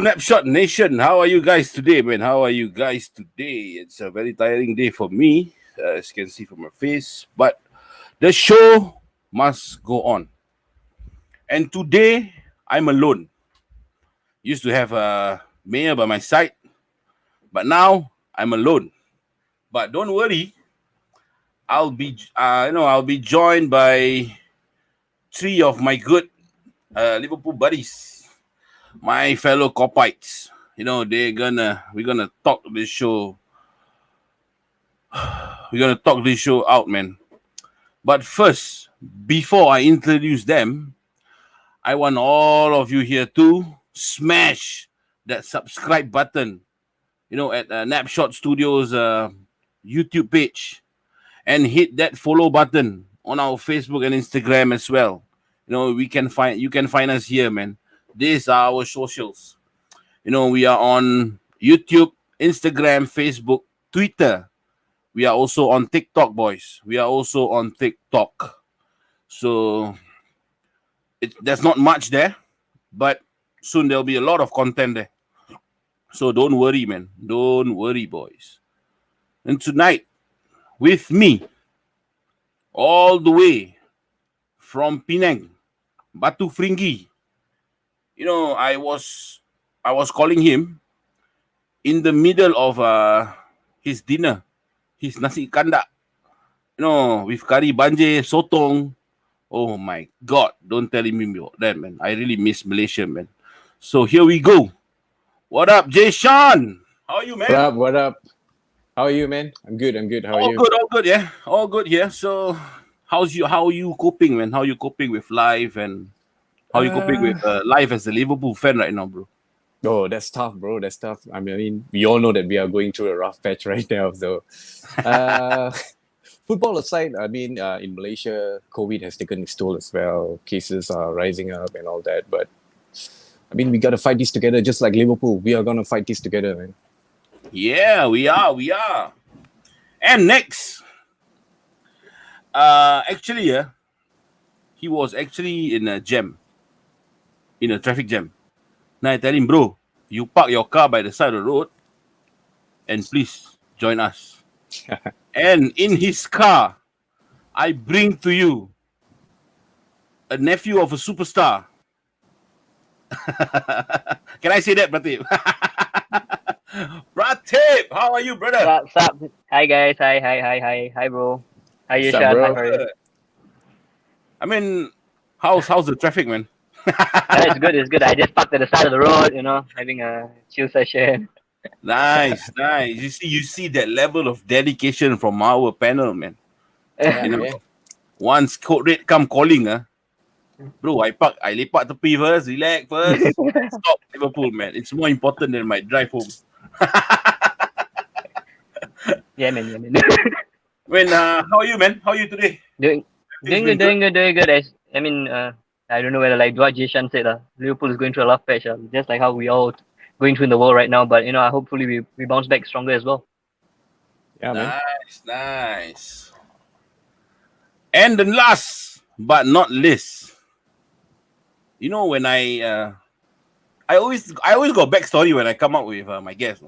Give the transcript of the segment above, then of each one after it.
Napshot Nation, how are you guys today, man? How are you guys today? It's a very tiring day for me, as you can see from my face, but the show must go on. And today, I'm alone. Used to have a mayor by my side, but now I'm alone. But don't worry, I'll be joined by three of my good Liverpool buddies, my fellow Kopites. We're gonna talk this show. We're gonna talk this show out, man. But first, before I introduce them, I want all of you here to smash that subscribe button. At Napshot Studios YouTube page, and hit that follow button on our Facebook and Instagram as well. You can find us here, man. These are our socials. We are on YouTube, Instagram, Facebook, Twitter. We are also on TikTok, boys. We are also on TikTok. So there's not much there, but soon there'll be a lot of content there. So don't worry, man. Don't worry, boys. And tonight, with me, all the way from Penang, Batu Fringhi. I was calling him in the middle of his dinner, his nasi kanda, with kari banjir, sotong. Oh my God, don't tell him about that, man. I really miss Malaysia, man. So here we go. What up, Jay Sean? How are you, man? What up? How are you, man? I'm good. How are you? All good, yeah. All good here. So how are you coping, man? How are you coping with life, and how are you coping with life as a Liverpool fan right now, bro? Oh, that's tough, bro. That's tough. I mean, we all know that we are going through a rough patch right now. So, football aside, I mean, in Malaysia, COVID has taken its toll as well. Cases are rising up and all that. But, I mean, we got to fight this together, just like Liverpool. We are going to fight this together, man. Yeah, we are. And next, he was actually in a traffic jam. Now I tell him, bro, you park your car by the side of the road and please join us. And in his car, I bring to you a nephew of a superstar. Can I say that, Pratip? Pratip, how are you, brother? What's up? Hi guys. Hi bro. How you, What's up, Sean? bro? How are you? I mean, how's the traffic, man? It's good. I just parked at the side of the road, having a chill session. Nice. You see that level of dedication from our panel, man. Yeah. Once code red come calling, bro, I lepak tepi first, relax first. Stop Liverpool, man. It's more important than my drive home. Yeah, man. When how are you, man? How are you today? Doing good. I don't know whether like what Jishan said, Liverpool is going through a rough patch, just like how we all going through in the world right now. But hopefully we bounce back stronger as well. Yeah, man. Nice. And the last but not least, when I always got backstory when I come up with my guests.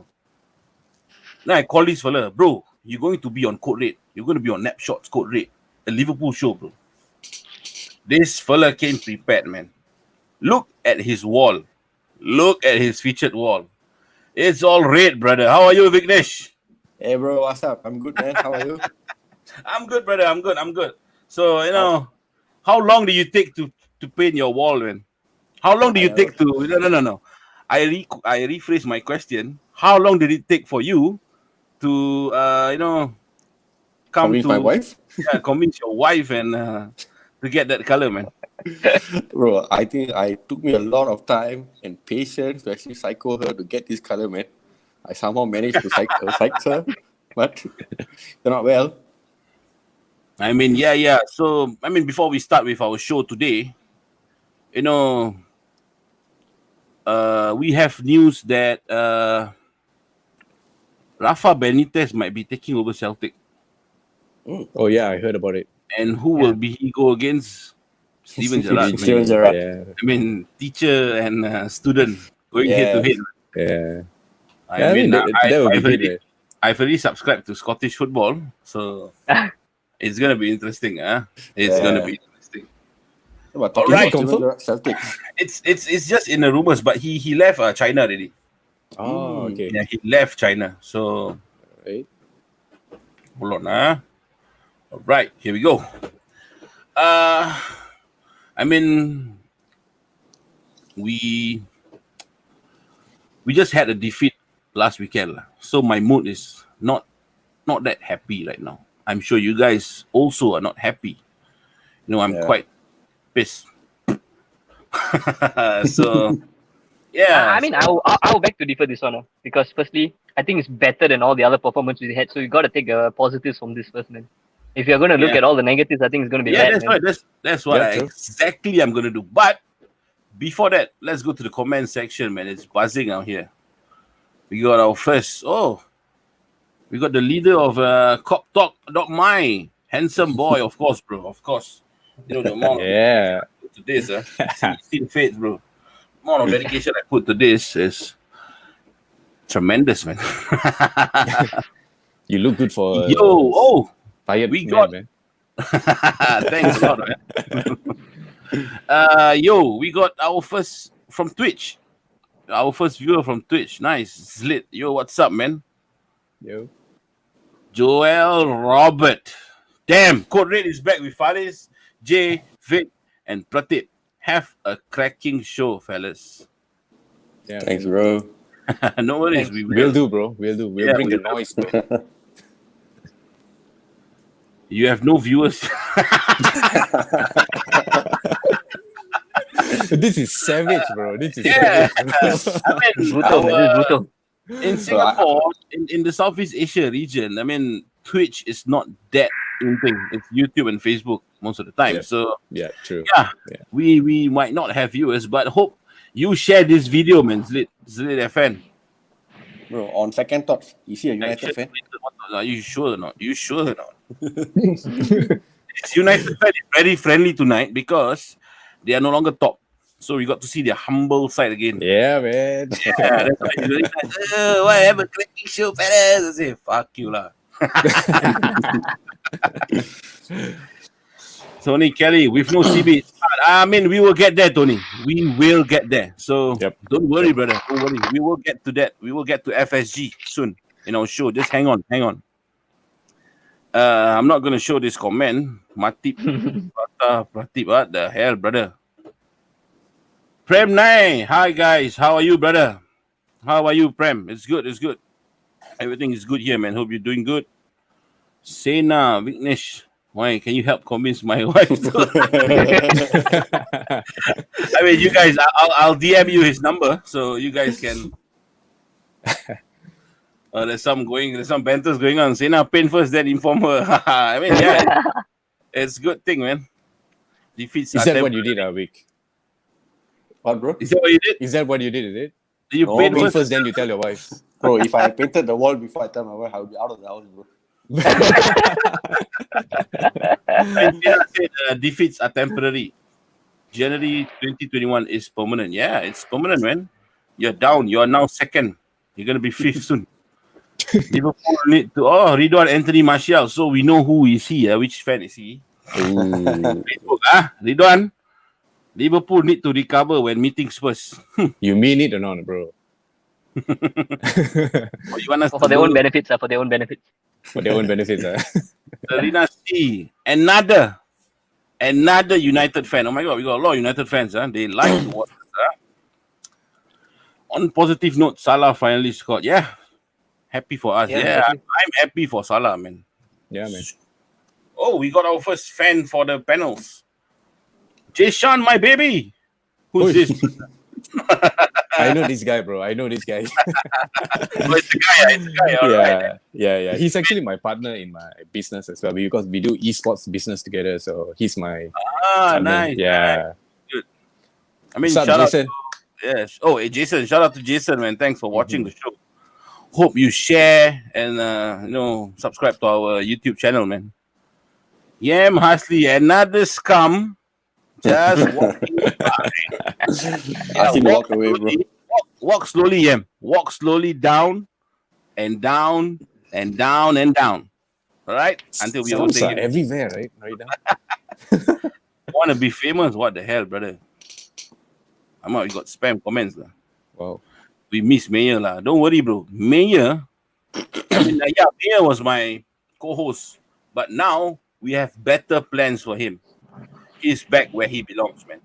Now I call this fella, bro, you're going to be on Code Red. You're going to be on Napshot's Code Red, a Liverpool show, bro. This fella came prepared, man. Look at his wall. Look at his featured wall. It's all red, brother. How are you, Vignesh? Hey bro, what's up? I'm good, man. How are you? I'm good, brother. I'm good. So, how long do you take to paint your wall, man? How long do you take to... No. I rephrase my question. How long did it take for you to, Convince my wife? Yeah, convince your wife and to get that color, man? Bro, I think it took me a lot of time and patience to actually psycho her to get this color, man. I somehow managed to psycho her, but they're not well. I mean, yeah. So, before we start with our show today, we have news that Rafa Benitez might be taking over Celtic. Oh, yeah, I heard about it. And who will he go against? Steven Gerrard. Steven Gerrard. Yeah. Teacher and student Going head to head. Yeah. I mean, that would be good, man. I've already subscribed to Scottish football, so it's gonna be interesting, It's gonna be interesting. But All talking right. about Celtics. It's just in the rumors, but he left China already. Oh, okay. Yeah, he left China. So Right. hold on, All right, here we go. I mean, we just had a defeat last weekend, so my mood is not that happy right now. I'm sure you guys also are not happy. I'm quite pissed. So yeah, I mean, I'll beg to differ this one, because firstly, I think it's better than all the other performances we had. So you got to take the positives from this first, man. If you're going to look at all the negatives, I think it's going to be bad. that's man. right. That's what Yeah, true. exactly I'm going to do. But before that, let's go to the comment section, man. It's buzzing out here. We got our first. We got the leader of Cop Talk.my, handsome boy, of course, bro. Of course, the amount Yeah. to this, see the face, bro. The amount of dedication I put to this is tremendous, man. You look good for tired we man, got- man. Thanks a lot, man. We got our first from Twitch. Our first viewer from Twitch. Nice. Slit. Yo, what's up, man? Yo. Joel Robert. Damn, Code Red is back with Faris, Jay, Vic, and Pratik. Have a cracking show, fellas. Yeah, Thanks, man. bro. No worries. We We'll do, bro. We'll do. We'll Yeah, bring the we'll do. noise, man. You have no viewers. This is savage, bro. This is Yeah. savage. I mean, Brutal, man. This is brutal. in Singapore, in the Southeast Asia region, I mean, Twitch is not that in thing. It's YouTube and Facebook most of the time. Yeah. So Yeah, true. yeah, Yeah. we might not have viewers, but hope you share this video, man. Zlit FN. Bro, on second thoughts, is he a United fan? Are you sure or not? You sure or not? It's United fan is very friendly tonight because they are no longer top. So we got to see their humble side again. Yeah, man. Yeah, that's why he's very like, why have a cracking show, fellas? I say, fuck you lah. Tony Kelly with no CB. I mean, we will get there, Tony. We will get there. So Yep. don't worry, brother. Don't worry. We will get to that. We will get to FSG soon in our show. Just hang on. I'm not going to show this comment. Matip. Pratip, what the hell, brother? Prem Nai. Hi, guys. How are you, brother? How are you, Prem? It's good. Everything is good here, man. Hope you're doing good. Sena, Vignesh. Why? Can you help convince my wife? I mean, you guys, I'll DM you his number so you guys can. There's some banters going on. Sena, pain first, then inform her. I mean, yeah, it's a good thing, man. Defeats. Is that what you did, Vic? What, bro? Is that what you did? Is that what you did, is it? You No, paid Paint first. first, then you tell your wife. Bro, if I painted the wall before I tell my wife, I would be out of the house, bro. And Sena said defeats are temporary. January 2021 is permanent. Yeah, it's permanent, man. You're down. You're now second. You're gonna be fifth soon. Liverpool need to Ridwan Anthony Martial. So we know who is he. Which fan is he? Facebook, Ridwan. Liverpool need to recover when meeting Spurs. You mean it or not, bro? Or you want us For to their go own to benefits, for their own benefits. For their own benefits. Arena C? Another United fan. Oh my God, we got a lot of United fans. They like to watch us. On positive note, Salah finally scored. Yeah, happy for us. Yeah, Yeah, happy. I'm happy for Salah, man. Yeah, man. Oh, we got our first fan for the panels. Jason, my baby. Who's Who this? is- I know this guy, bro. I know this guy. Oh, it's the guy. All right. Yeah. He's actually my partner in my business as well because we do esports business together. So he's my partner. Nice. Yeah. I mean, What's up, shout out. Jason? Yes. Oh, hey, Jason. Shout out to Jason, man. Thanks for watching the show. Hope you share and subscribe to our YouTube channel, man. Yam Hasley, another scum. Just walking by. Ask him to walk away, bro. walk slowly, walk slowly down and down and down and down. All right, until we Sounds overtake him. everywhere, right? Right now. Want to be famous? What the hell, brother? I'm out. We got spam comments lah. Wow. We miss Mayor lah. Don't worry, bro. Mayor. Mayor was my co-host, but now we have better plans for him. He's back where he belongs, man.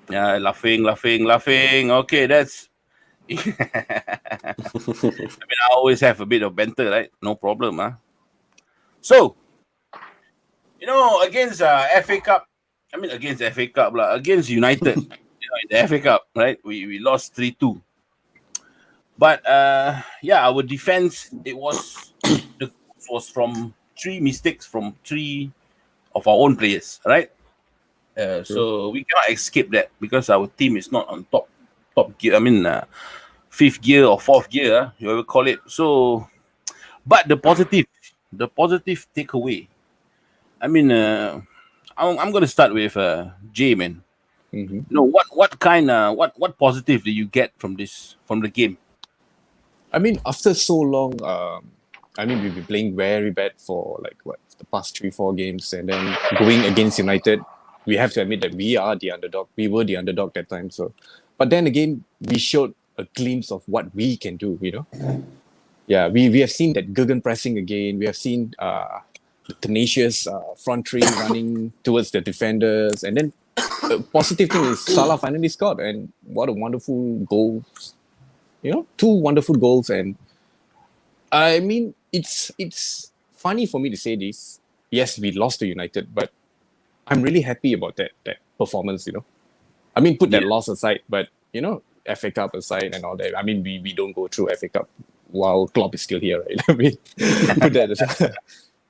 Yeah, laughing. Okay, that's. I always have a bit of banter, right? No problem, huh? So, against FA Cup, against FA Cup, against United, in the FA Cup, right? We lost 3-2. But our defense, was from 3 mistakes from 3 of our own players, right? So we cannot escape that because our team is not on top gear. 5th gear or 4th gear, you ever call it. So, but the positive takeaway. I'm gonna start with Jay, man. Mm-hmm. What positive do you get from the game? After so long, we've been playing very bad for the past 3-4 games, and then going against United, we have to admit that we are the underdog. We were the underdog that time. So, but then again, we showed a glimpse of what we can do. Yeah, we have seen that Guggen pressing again. We have seen the tenacious front three running towards the defenders, and then the positive thing is Salah finally scored, and what a wonderful goal! 2 wonderful goals, and it's funny for me to say this. Yes, we lost to United, but I'm really happy about that performance. Put that loss aside, but FA Cup aside and all that. We don't go through FA Cup while Klopp is still here, right? Put that aside.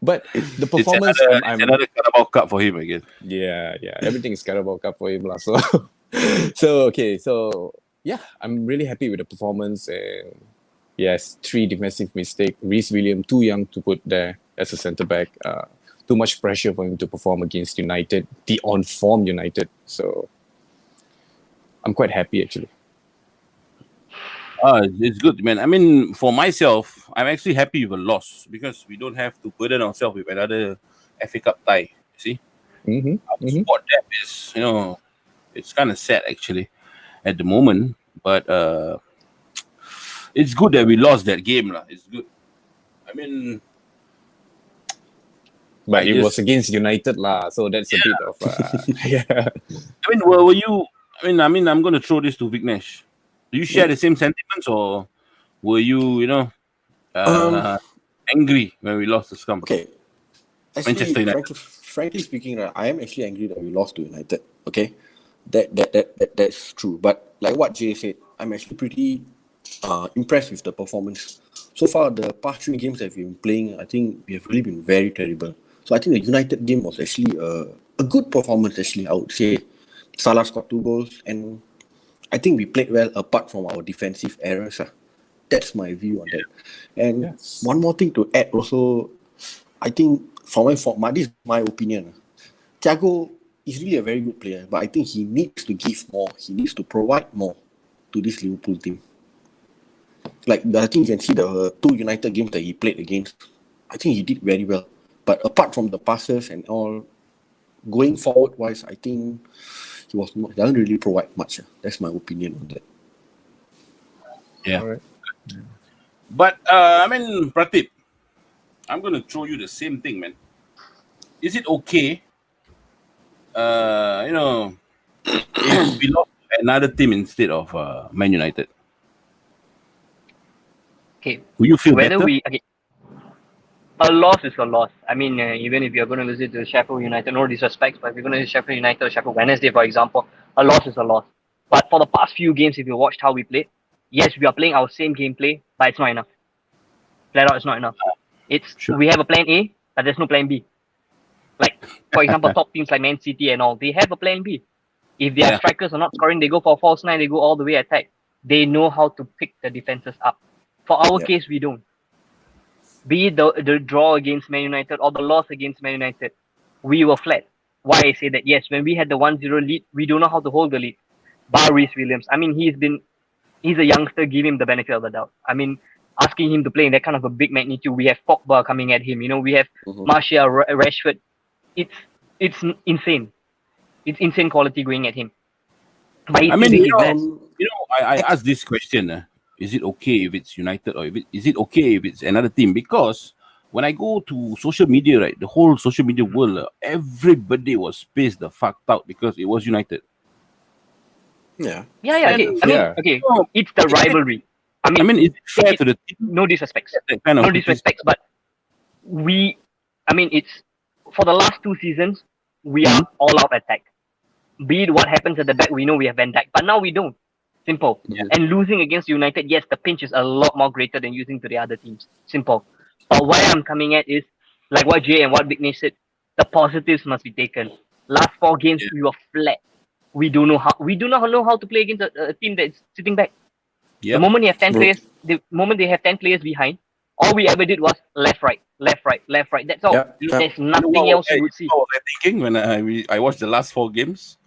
But the performance, it's another Carabao Cup for him, I guess. Yeah, everything is Carabao Cup for him, lah. So yeah, I'm really happy with the performance. And yes, 3 defensive mistakes. Reece Williams too young to put there as a centre back. Too much pressure for him to perform against United, the on-form United. So I'm quite happy, actually. It's good, man. For myself, I'm actually happy with a loss because we don't have to burden ourselves with another FA Cup tie. You see, our sport depth is, it's kind of sad actually at the moment. But it's good that we lost that game, lah. It's good. But it was against United, lah. So that's a bit of yeah. Were you? I'm going to throw this to Vignesh. Do you share the same sentiments, or were you, angry when we lost to Scum? Okay. Actually, Manchester United. frankly speaking, I am actually angry that we lost to United. Okay, that's true. But like what Jay said, I'm actually pretty impressed with the performance. So far, the past 3 games that we've been playing, I think we have really been very terrible. So I think the United game was actually a good performance, actually, I would say. Salah scored 2 goals, and I think we played well apart from our defensive errors. That's my view on that. And one more thing to add also, I think this is my opinion. Thiago is really a very good player, but I think he needs to give more. He needs to provide more to this Liverpool team. I think you can see the 2 United games that he played against. I think he did very well. But apart from the passes and all, going forward wise, I think he doesn't really provide much. That's my opinion on that. Yeah. All right. But Pratip, I'm gonna throw you the same thing, man. Is it okay? If we lost another team instead of Man United? Okay. Will you feel Whether better? a loss is a loss. Even if you're going to visit the Sheffield United, no disrespect, but if you're going to visit Sheffield United or Sheffield Wednesday, for example, a loss is a loss. But for the past few games, if you watched how we played, yes, we are playing our same gameplay, but it's not enough. Flat out, it's not enough. We have a plan A, but there's no plan B. Like, for example, top teams like Man City and all, they have a plan B. If their strikers are not scoring, they go for a false 9, they go all the way attack. They know how to pick the defenses up. For our case, we don't. Be it the draw against Man United or the loss against Man United, we were flat. Why I say that? Yes, when we had the 1-0 lead, we don't know how to hold the lead. bar Reece Williams. I mean, he's a youngster. Give him the benefit of the doubt. I mean, asking him to play in that kind of a big magnitude. We have Pogba coming at him. We have Martial, Rashford. It's insane. It's insane quality going at him. But he's still doing his best. I asked this question. Is it okay if it's United or is it okay if it's another team? Because when I go to social media, right, the whole social media world, everybody was pissed the fuck out because it was United. Yeah. Okay. It's the rivalry. I mean, it's fair to the team. No disrespect. Kind of no disrespect, but it's for the last 2 seasons, we are all out attack. Be it what happens at the back, we know we have Van Dijk, but now we don't. Simple. Yeah. And losing against United, yes, the pinch is a lot more greater than losing to the other teams. Simple. But where I'm coming at is, like what Jay and what Big Nish said, the positives must be taken. Last 4 games, we were flat. We do not know how to play against a team that's sitting back. Yep. The moment they have 10 players, the moment they have 10 players behind, all we ever did was left, right. That's all. Yep. There's nothing else you would see. What was I thinking when I watched the last 4 games?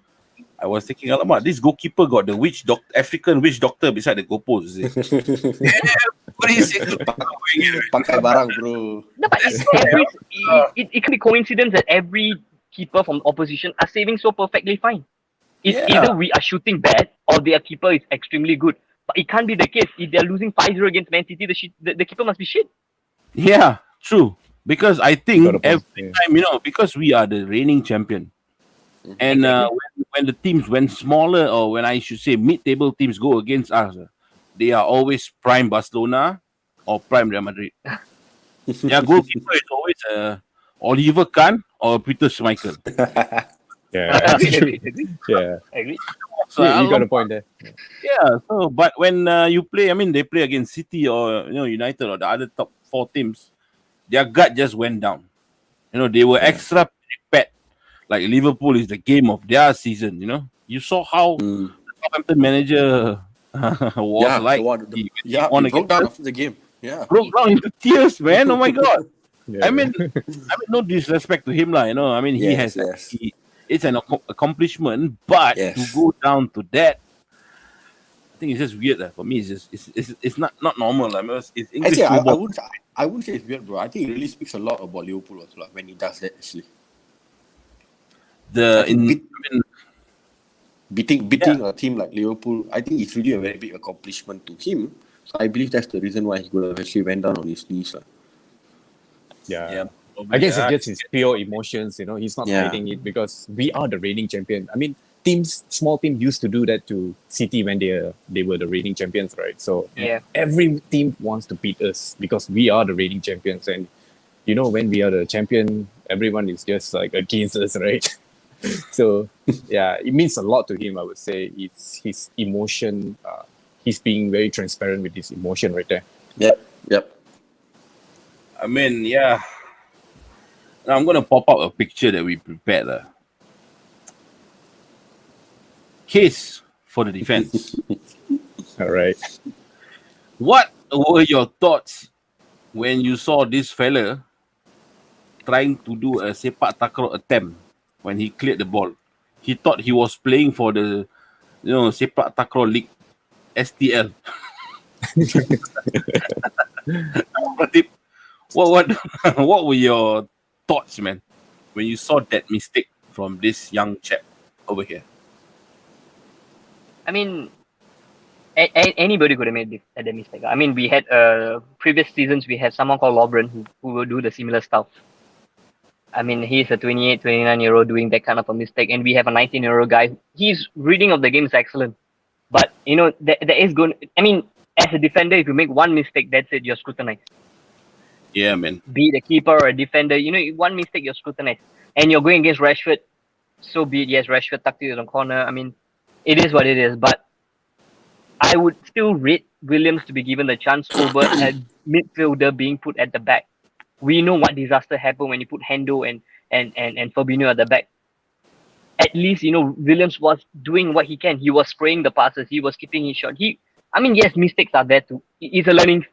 I was thinking, alamak, this goalkeeper got the African witch doctor beside the goalpost. What is it? Pakai barang, bro. No, but it can be coincidence that every keeper from opposition are saving so perfectly fine. It's either we are shooting bad or their keeper is extremely good. But it can't be the case. If they're losing 5-0 against Man City, the keeper must be shit. Yeah, true. Because I think every time, because we are the reigning champion. And when the teams, when smaller or when I should say mid-table teams go against us, they are always prime Barcelona or prime Real Madrid. Their goalkeeper is always Oliver Kahn or Peter Schmeichel. Yeah. Agree. So you got a point there. Yeah. So, but when you play, they play against City or United or the other top 4 teams, their gut just went down. They were extra prepared. Like Liverpool is the game of their season. You saw how the Southampton manager was he broke down after the game. Yeah, broke down into tears, man. Oh my god. I mean, no disrespect to him, lah. He has. It's an accomplishment, but to go down to that, I think it's just weird. For me, it's not normal. It's English football. I wouldn't say it's weird, bro. I think it really speaks a lot about Liverpool also, when he does that. Actually, beating a team like Liverpool, I think it's really a very big accomplishment to him. So I believe that's the reason why he could have actually went down on his knees. Yeah. I guess it's just his pure emotions, he's not hiding it because we are the reigning champion. I mean, small teams used to do that to City when they were the reigning champions, right? So every team wants to beat us because we are the reigning champions. And, when we are the champion, everyone is just like against us, right? So, it means a lot to him, I would say. It's his emotion. He's being very transparent with his emotion right there. Yep. Now I'm going to pop up a picture that we prepared. Case for the defense. All right. What were your thoughts when you saw this fella trying to do a sepak takraw attempt when he cleared the ball? He thought he was playing for the sepak takraw league, STL. What were your thoughts, man, when you saw that mistake from this young chap over here? I mean, anybody could have made that mistake. I mean, we had previous seasons, we had someone called Lobren who will do the similar stuff. I mean, he's a 28, 29-year-old doing that kind of a mistake, and we have a 19-year-old guy. His reading of the game is excellent. But, there is going... I mean, as a defender, if you make one mistake, that's it, you're scrutinized. Yeah, man. Be the keeper or a defender, one mistake, you're scrutinized. And you're going against Rashford, so be it. Yes, Rashford tucked it on corner. I mean, it is what it is. But I would still rate Williams to be given the chance over a midfielder being put at the back. We know what disaster happened when you put Hendo and Fabinho at the back. At least, Williams was doing what he can. He was spraying the passes. He was keeping his shot. Yes, mistakes are there too. It's a learning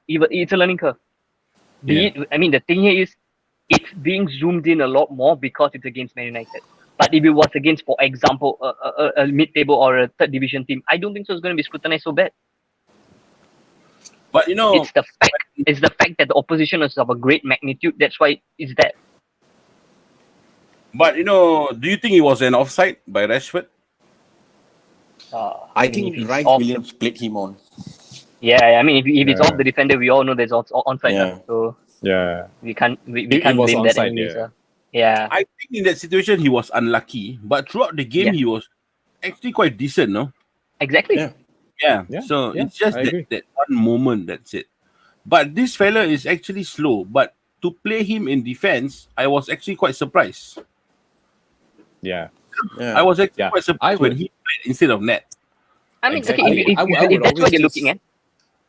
curve. The thing here is, it's being zoomed in a lot more because it's against Man United. But if it was against, for example, a mid-table or a third division team, I don't think so. It's going to be scrutinized so bad. But It's the fact. It's the fact that the opposition is of a great magnitude. That's why it's that. but do you think it was an offside by Rashford? I mean, think if he's Rice off Williams played him on. Yeah, I mean, if it's Yeah. off the defender, we all know there's onside. Yeah. So Yeah. we can't we It can't was blame that onside, anyways. yeah. Yeah. I think in that situation he was unlucky, but throughout the game Yeah. he was actually quite decent, no? Exactly. Yeah. Yeah. Yeah, So yeah, it's just I agree. that one moment, that's it. But this fella is actually slow. But to play him in defense, I was actually quite surprised. Yeah. Yeah. I was actually Yeah. quite I surprised when would- he played instead of Net. I mean, Exactly. okay, I would if that's what always you're just- looking at,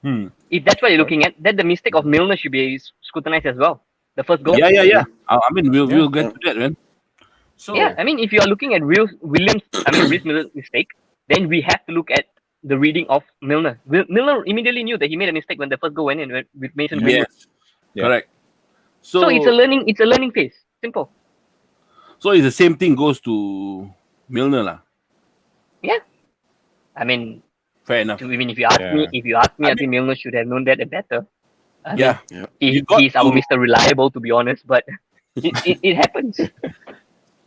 Hmm. if that's what you're looking at, then the mistake of Milner should be scrutinized as well. The first goal. Yeah. I mean, we'll Yeah. get to that, man. So Yeah, I mean, if you are looking at Reece Milner's mistake, then we have to look at the reading of Milner. Milner immediately knew that he made a mistake when the first goal went in with Mason Greenwood. yes, Yeah. correct. So it's a learning phase. Simple. So it's the same thing goes to Milner, lah. Yeah. I mean, Fair enough. if you ask me, I think Milner should have known that better. I mean, Yeah. You got he's our to- Mr. Reliable, to be honest, but it happens.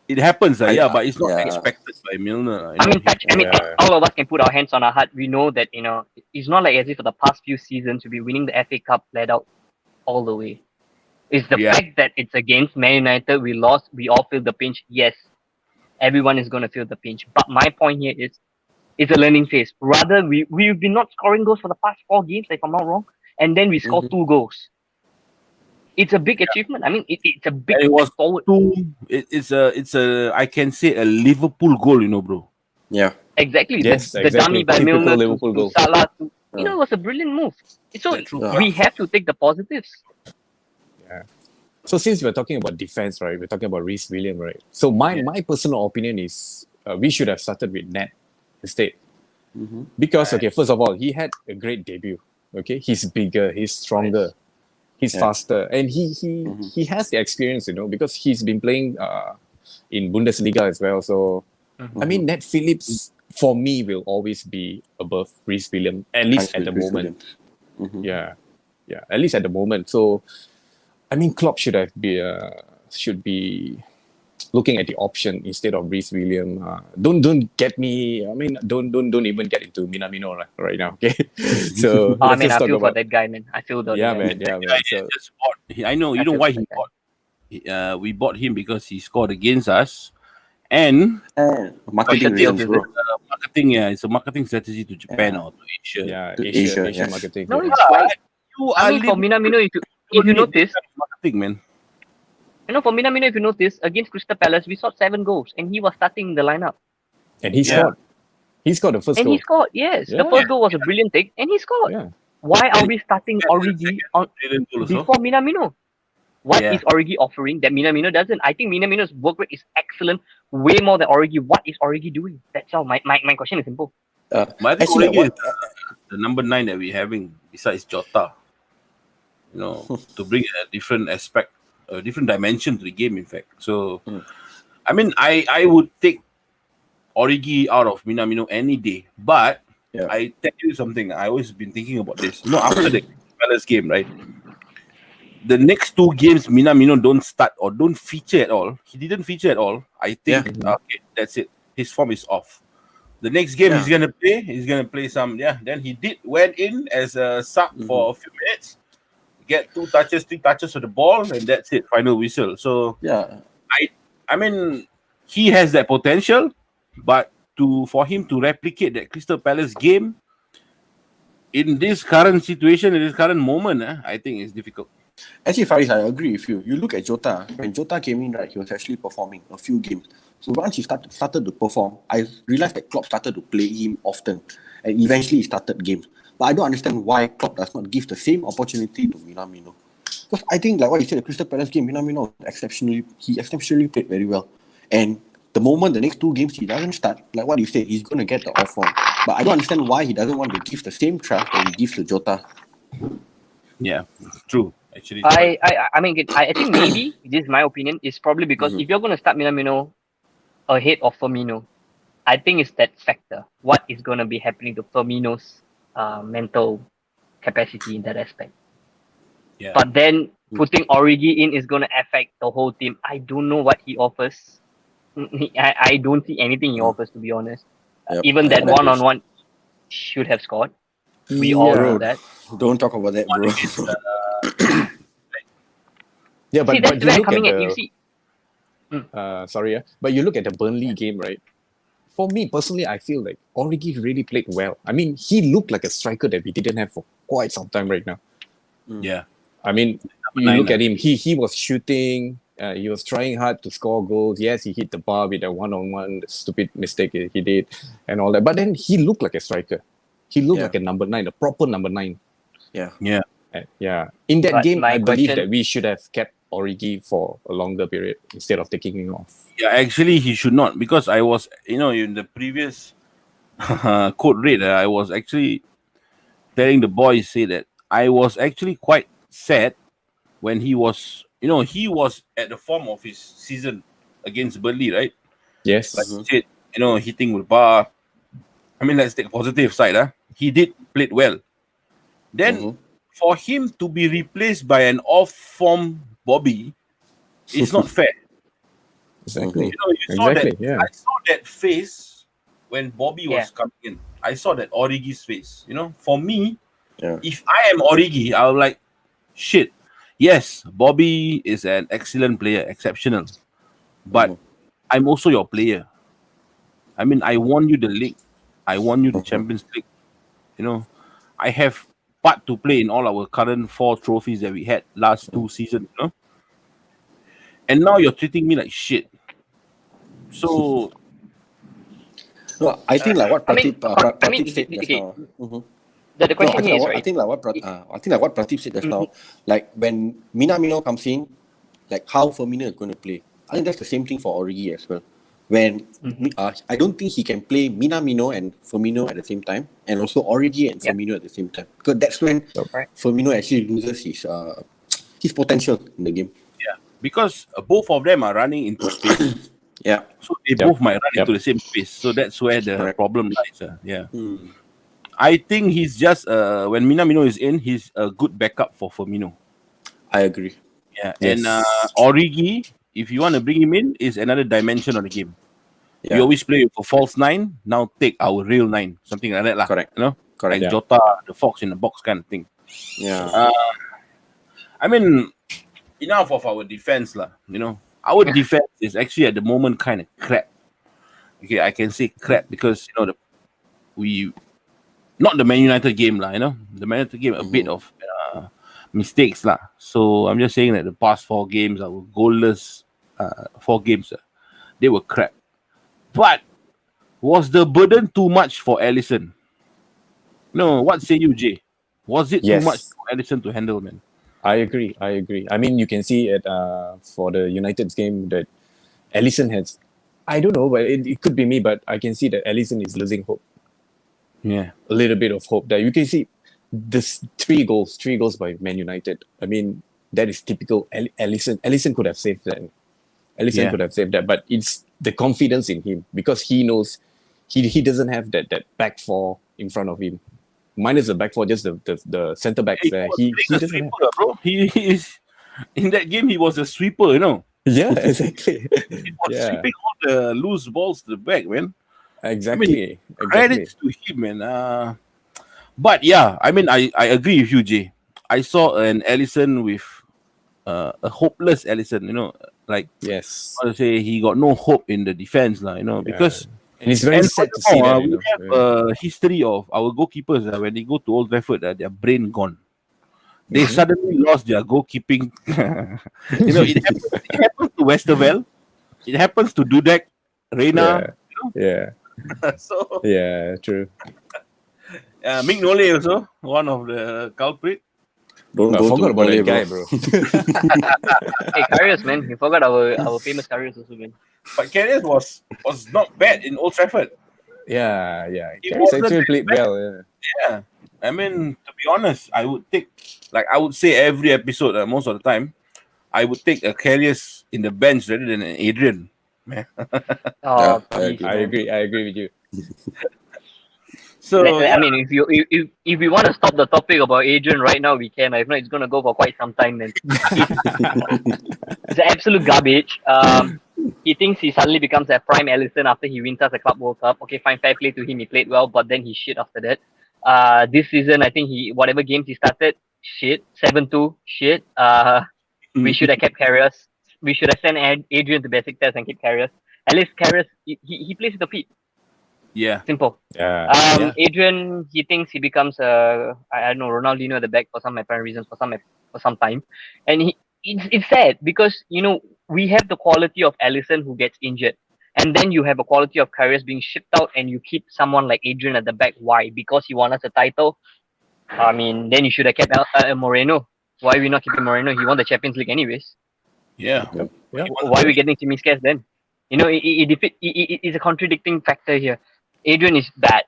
It happens, I- but it's not yeah. expected by Milner. I mean, Yeah. all of us can put our hands on our heart. We know that it's not like as if for the past few seasons we've been winning the FA Cup flat out all the way. It's the Yeah. fact that it's against Man United. We lost. We all feel the pinch. Yes, everyone is going to feel the pinch. But my point here is, it's a learning phase. Rather, we've been not scoring goals for the past 4 games, if I'm not wrong, and then we score 2 goals. It's a big achievement. I mean, it's a big And it was step forward. It's a I can say a Liverpool goal, bro. Yeah. Exactly. Yes, the dummy exactly. by Typical Milner Liverpool to goal. Salah. It was a brilliant move. So That's true. we have to take the positives. So since we're talking about defense, right? We're talking about Reece Williams, right? So my personal opinion is we should have started with Nat instead. Mm-hmm. Because okay, first of all, he had a great debut. Okay, he's bigger, he's stronger, he's Yeah. faster, and he has the experience, because he's been playing in Bundesliga as well. So I mean, Nat Phillips for me will always be above Reece Williams, at least at the moment. Mm-hmm. Yeah, at least at the moment. So I mean, Klopp should be looking at the option instead of Reece Williams. Don't get me. I mean, don't even get into Minamino right now. Okay, so I let's mean, just I talk feel for about that guy, man. I feel that. yeah, guy. man, yeah, man. Yeah, So, just bought. I know. You I know feel why for he that guy. bought. We bought him because he scored against us, and And marketing Courtesy of reasons, his- bro. marketing. Yeah, it's a marketing strategy to Japan Yeah. or to Asia. yeah, To Asian Asia, yes. marketing. No, yeah. it's fine. You I are mean, for living Minamino, if you notice, marketing, man. for Minamino, if you notice, against Crystal Palace, we saw 7 goals, and he was starting in the lineup, And he Yeah. scored. He scored the first and goal. he scored. Yes, the Yeah. first goal was a brilliant take, and he scored. Yeah, Why are And- we starting and Origi on Brilliant goal also. before Minamino? What is Yeah. Origi offering that Minamino doesn't? I think Minamino's work rate is excellent, way more than Origi. What is Origi doing? That's all. My question is simple. But I think Actually, Origi what- is the number 9 that we're having besides Jota. To bring a different aspect, a different dimension to the game, in fact. So, I mean, I would take Origi out of Minamino any day. But Yeah. I tell you something, I always been thinking about this. After the Palace game, right? The next 2 games, Minamino don't start or don't feature at all. He didn't feature at all. I think, okay, that's it. His form is off. The next game he's gonna play some. Then he went in as a sub for a few minutes, get 2 touches, 3 touches of the ball, and that's it. Final whistle. So Yeah. I mean, he has that potential, but for him to replicate that Crystal Palace game in this current situation, in this current moment, I think it's difficult. Actually, Faris, I agree with you. You look at Jota. When Jota came in, right, he was actually performing a few games. So once he started to perform, I realized that Klopp started to play him often, and eventually he started games. But I don't understand why Klopp does not give the same opportunity to Minamino. Because I think, like what you said, the Crystal Palace game, Minamino exceptionally played very well. And the moment the next 2 games he doesn't start, like what you said, he's going to get the off form. But I don't understand why he doesn't want to give the same trust that he gives to Jota. Yeah, true. Actually, I mean, I think maybe this is my opinion. Is probably because if you're going to start Minamino ahead of Firmino. I think it's that factor. What is going to be happening to Firmino's mental capacity in that aspect? Yeah. But then putting Origi in is going to affect the whole team. I don't know what he offers. I don't see anything he offers, to be honest. Yep. Even that That is- one-on-one should have scored. We all know Bro, that. don't talk about that, bro. Yeah, See, but that's you where look coming at at. the You see, sorry, but you look at the Burnley game, right? For me personally, I feel like Origi really played well. I mean, he looked like a striker that we didn't have for quite some time right now. Yeah. I mean, you nine, look at him, he was shooting, he was trying hard to score goals. Yes, he hit the bar with a one-on-one stupid mistake he did and all that. But then he looked like a striker. He looked Yeah. like a number 9, a proper number 9. Yeah. Yeah. Yeah. In that But game, my I believe question- that we should have kept Origi for a longer period instead of taking him off. Yeah, actually, he should not, because I was, in the previous code red, I was actually telling the boys, say that I was actually quite sad when he was, he was at the form of his season against Burnley, right? Yes. Like you said, hitting with bar. I mean, let's take positive side. He did played well. Then for him to be replaced by an off-form Bobby, it's not fair. Exactly. You saw Exactly, that. yeah. I saw that face when Bobby was Yeah. coming in. I saw that Origi's face. For me, Yeah. if I am Origi, I'll like, shit. Yes, Bobby is an excellent player, exceptional. But I'm also your player. I mean, I won you the league. I won you the Champions League. I have part to play in all our current 4 trophies that we had last 2 seasons, And now you're treating me like shit. So No, I think like what I mean, Prateep said just okay. now. Mhm. The question I here is, think right? I think like what Prateep said just now, like when Minamino comes in, like how Firmino is going to play. I think that's the same thing for Origi as well. When I don't think he can play Minamino and Firmino at the same time, and also Origi and Yeah. Firmino at the same time, because that's when Right. Firmino actually loses his potential in the game. yeah, because both of them are running into space. Yeah. So they both might run Yep. into the same space. So that's where the Correct. problem lies. Yeah. I think he's just when Minamino is in, he's a good backup for Firmino. I agree. Yeah. Yes. And Origi, if you want to bring him in, is another dimension of the game. We Yeah. always play with a false 9. Now take our real 9, something like that, lah. Correct. Correct. Like Yeah. Jota, the fox in the box kind of thing. Yeah. I mean, enough of our defense, lah. Our defense is actually at the moment kind of crap. Okay, I can say crap because not the Man United game, lah. The Man United game a bit of mistakes, lah. So I'm just saying that the past 4 games, our goalless 4 games, they were crap. But was the burden too much for Alisson? No, what say you, Jay? Was it Yes. too much for Alisson to handle, man? I agree. I mean, you can see it for the United's game that Alisson has. I don't know, but it could be me, but I can see that Alisson is losing hope. Yeah. A little bit of hope. That you can see this 3 goals by Man United. I mean, that is typical Alisson. Alisson could have saved that. Alisson Yeah. could have saved that, but it's the confidence in him because he knows he doesn't have that back 4 in front of him. Minus the back 4, just the centre backs there. He was a doesn't have. sweeper, bro. He is in that game. He was a sweeper, Yeah, exactly. He was Yeah. sweeping all the loose balls to the back, man. Exactly. Credits to him, man. But yeah, I mean, I agree with you, Jay. I saw an Alisson with a hopeless Alisson, like Yes. how to say, he got no hope in the defense, because And it's very sad to see that. we have a history of our goalkeepers when they go to Old Trafford, their brain gone. They suddenly lost their goalkeeping. It happens to Westerveld. It happens to Dudek, Reina. Yeah. So Yeah, true. Mick Nole also one of the culprit. Don't I go forgot to about Malay, that guy, bro. Hey, Karius, man. You forgot our famous Karius also, man. But Carriers was not bad in Old Trafford. Yeah. It He wasn't actually that played bad. well. Yeah. Yeah, I mean, to be honest, I would say every episode, most of the time, I would take a Carriers in the bench rather than an Adrian. man. Oh, I please, agree. man. I agree with you. So I yeah, mean, if we want to stop the topic about Adrian right now, we can. If not, it's gonna go for quite some time. Then he's he's an absolute garbage. He thinks he suddenly becomes a prime Alisson after he wins us a Club World Cup. Okay, fine, fair play to him. He played well, but then he shit after that. This season, I think whatever games he started, shit. 7-2, shit. We should have kept Carriers. We should have sent Adrian to basic test and kept Carriers. At least Carriers, he plays with the feet. yeah, Simple. Yeah. Yeah. Adrian, he thinks he becomes I don't know, Ronaldinho at the back for some apparent reasons for some time, and it's sad because we have the quality of Alisson who gets injured, and then you have a quality of Karius being shipped out, and you keep someone like Adrian at the back. Why? Because he won us a title. I mean, then you should have kept Moreno. Why are we not keeping Moreno? He won the Champions League anyways. yeah. Yep. Yeah. Why are we getting Timiskas then? It's a contradicting factor here. Adrian is bad.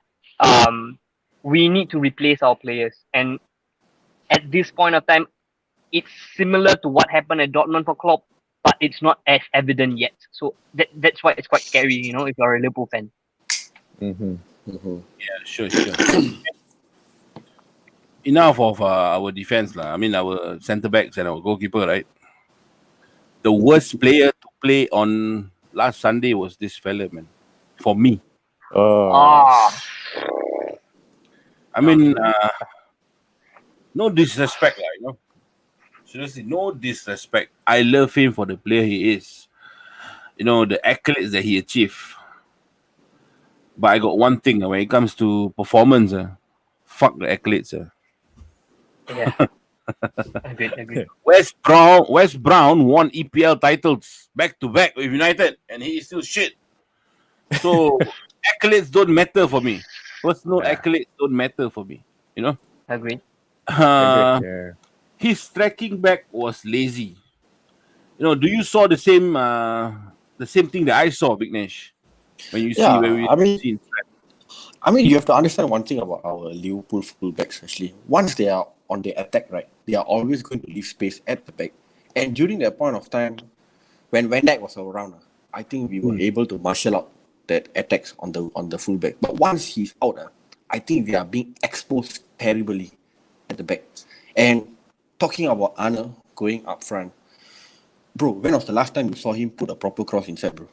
We need to replace our players, and at this point of time, it's similar to what happened at Dortmund for Klopp, but it's not as evident yet. So that's why it's quite scary, if you're a Liverpool fan. Mm-hmm. Yeah, sure. Enough of our defense, lah. I mean, our centre backs and our goalkeeper, right? The worst player to play on last Sunday was this fella, man. For me, Ah, I mean, no disrespect, lah. Seriously, no disrespect. I love him for the player he is. The accolades that he achieved. But I got one thing when it comes to performance, fuck the accolades. yeah. Agreed. West Brown won EPL titles back to back with United, and he is still shit. So accolades don't matter for me. Personal accolades don't matter for me. Agreed. Yeah. His tracking back was lazy. Do you saw the same thing that I saw, Vignesh? When you see Yeah, where we I mean, see you have to understand one thing about our Liverpool fullbacks. Actually, once they are on the attack, right, they are always going to leave space at the back. And during that point of time, when Van Dijk was around, I think we were able to marshal out that attacks on the fullback. But once he's out, I think we are being exposed terribly at the back. And talking about Arnold going up front, bro, when was the last time you saw him put a proper cross inside, bro?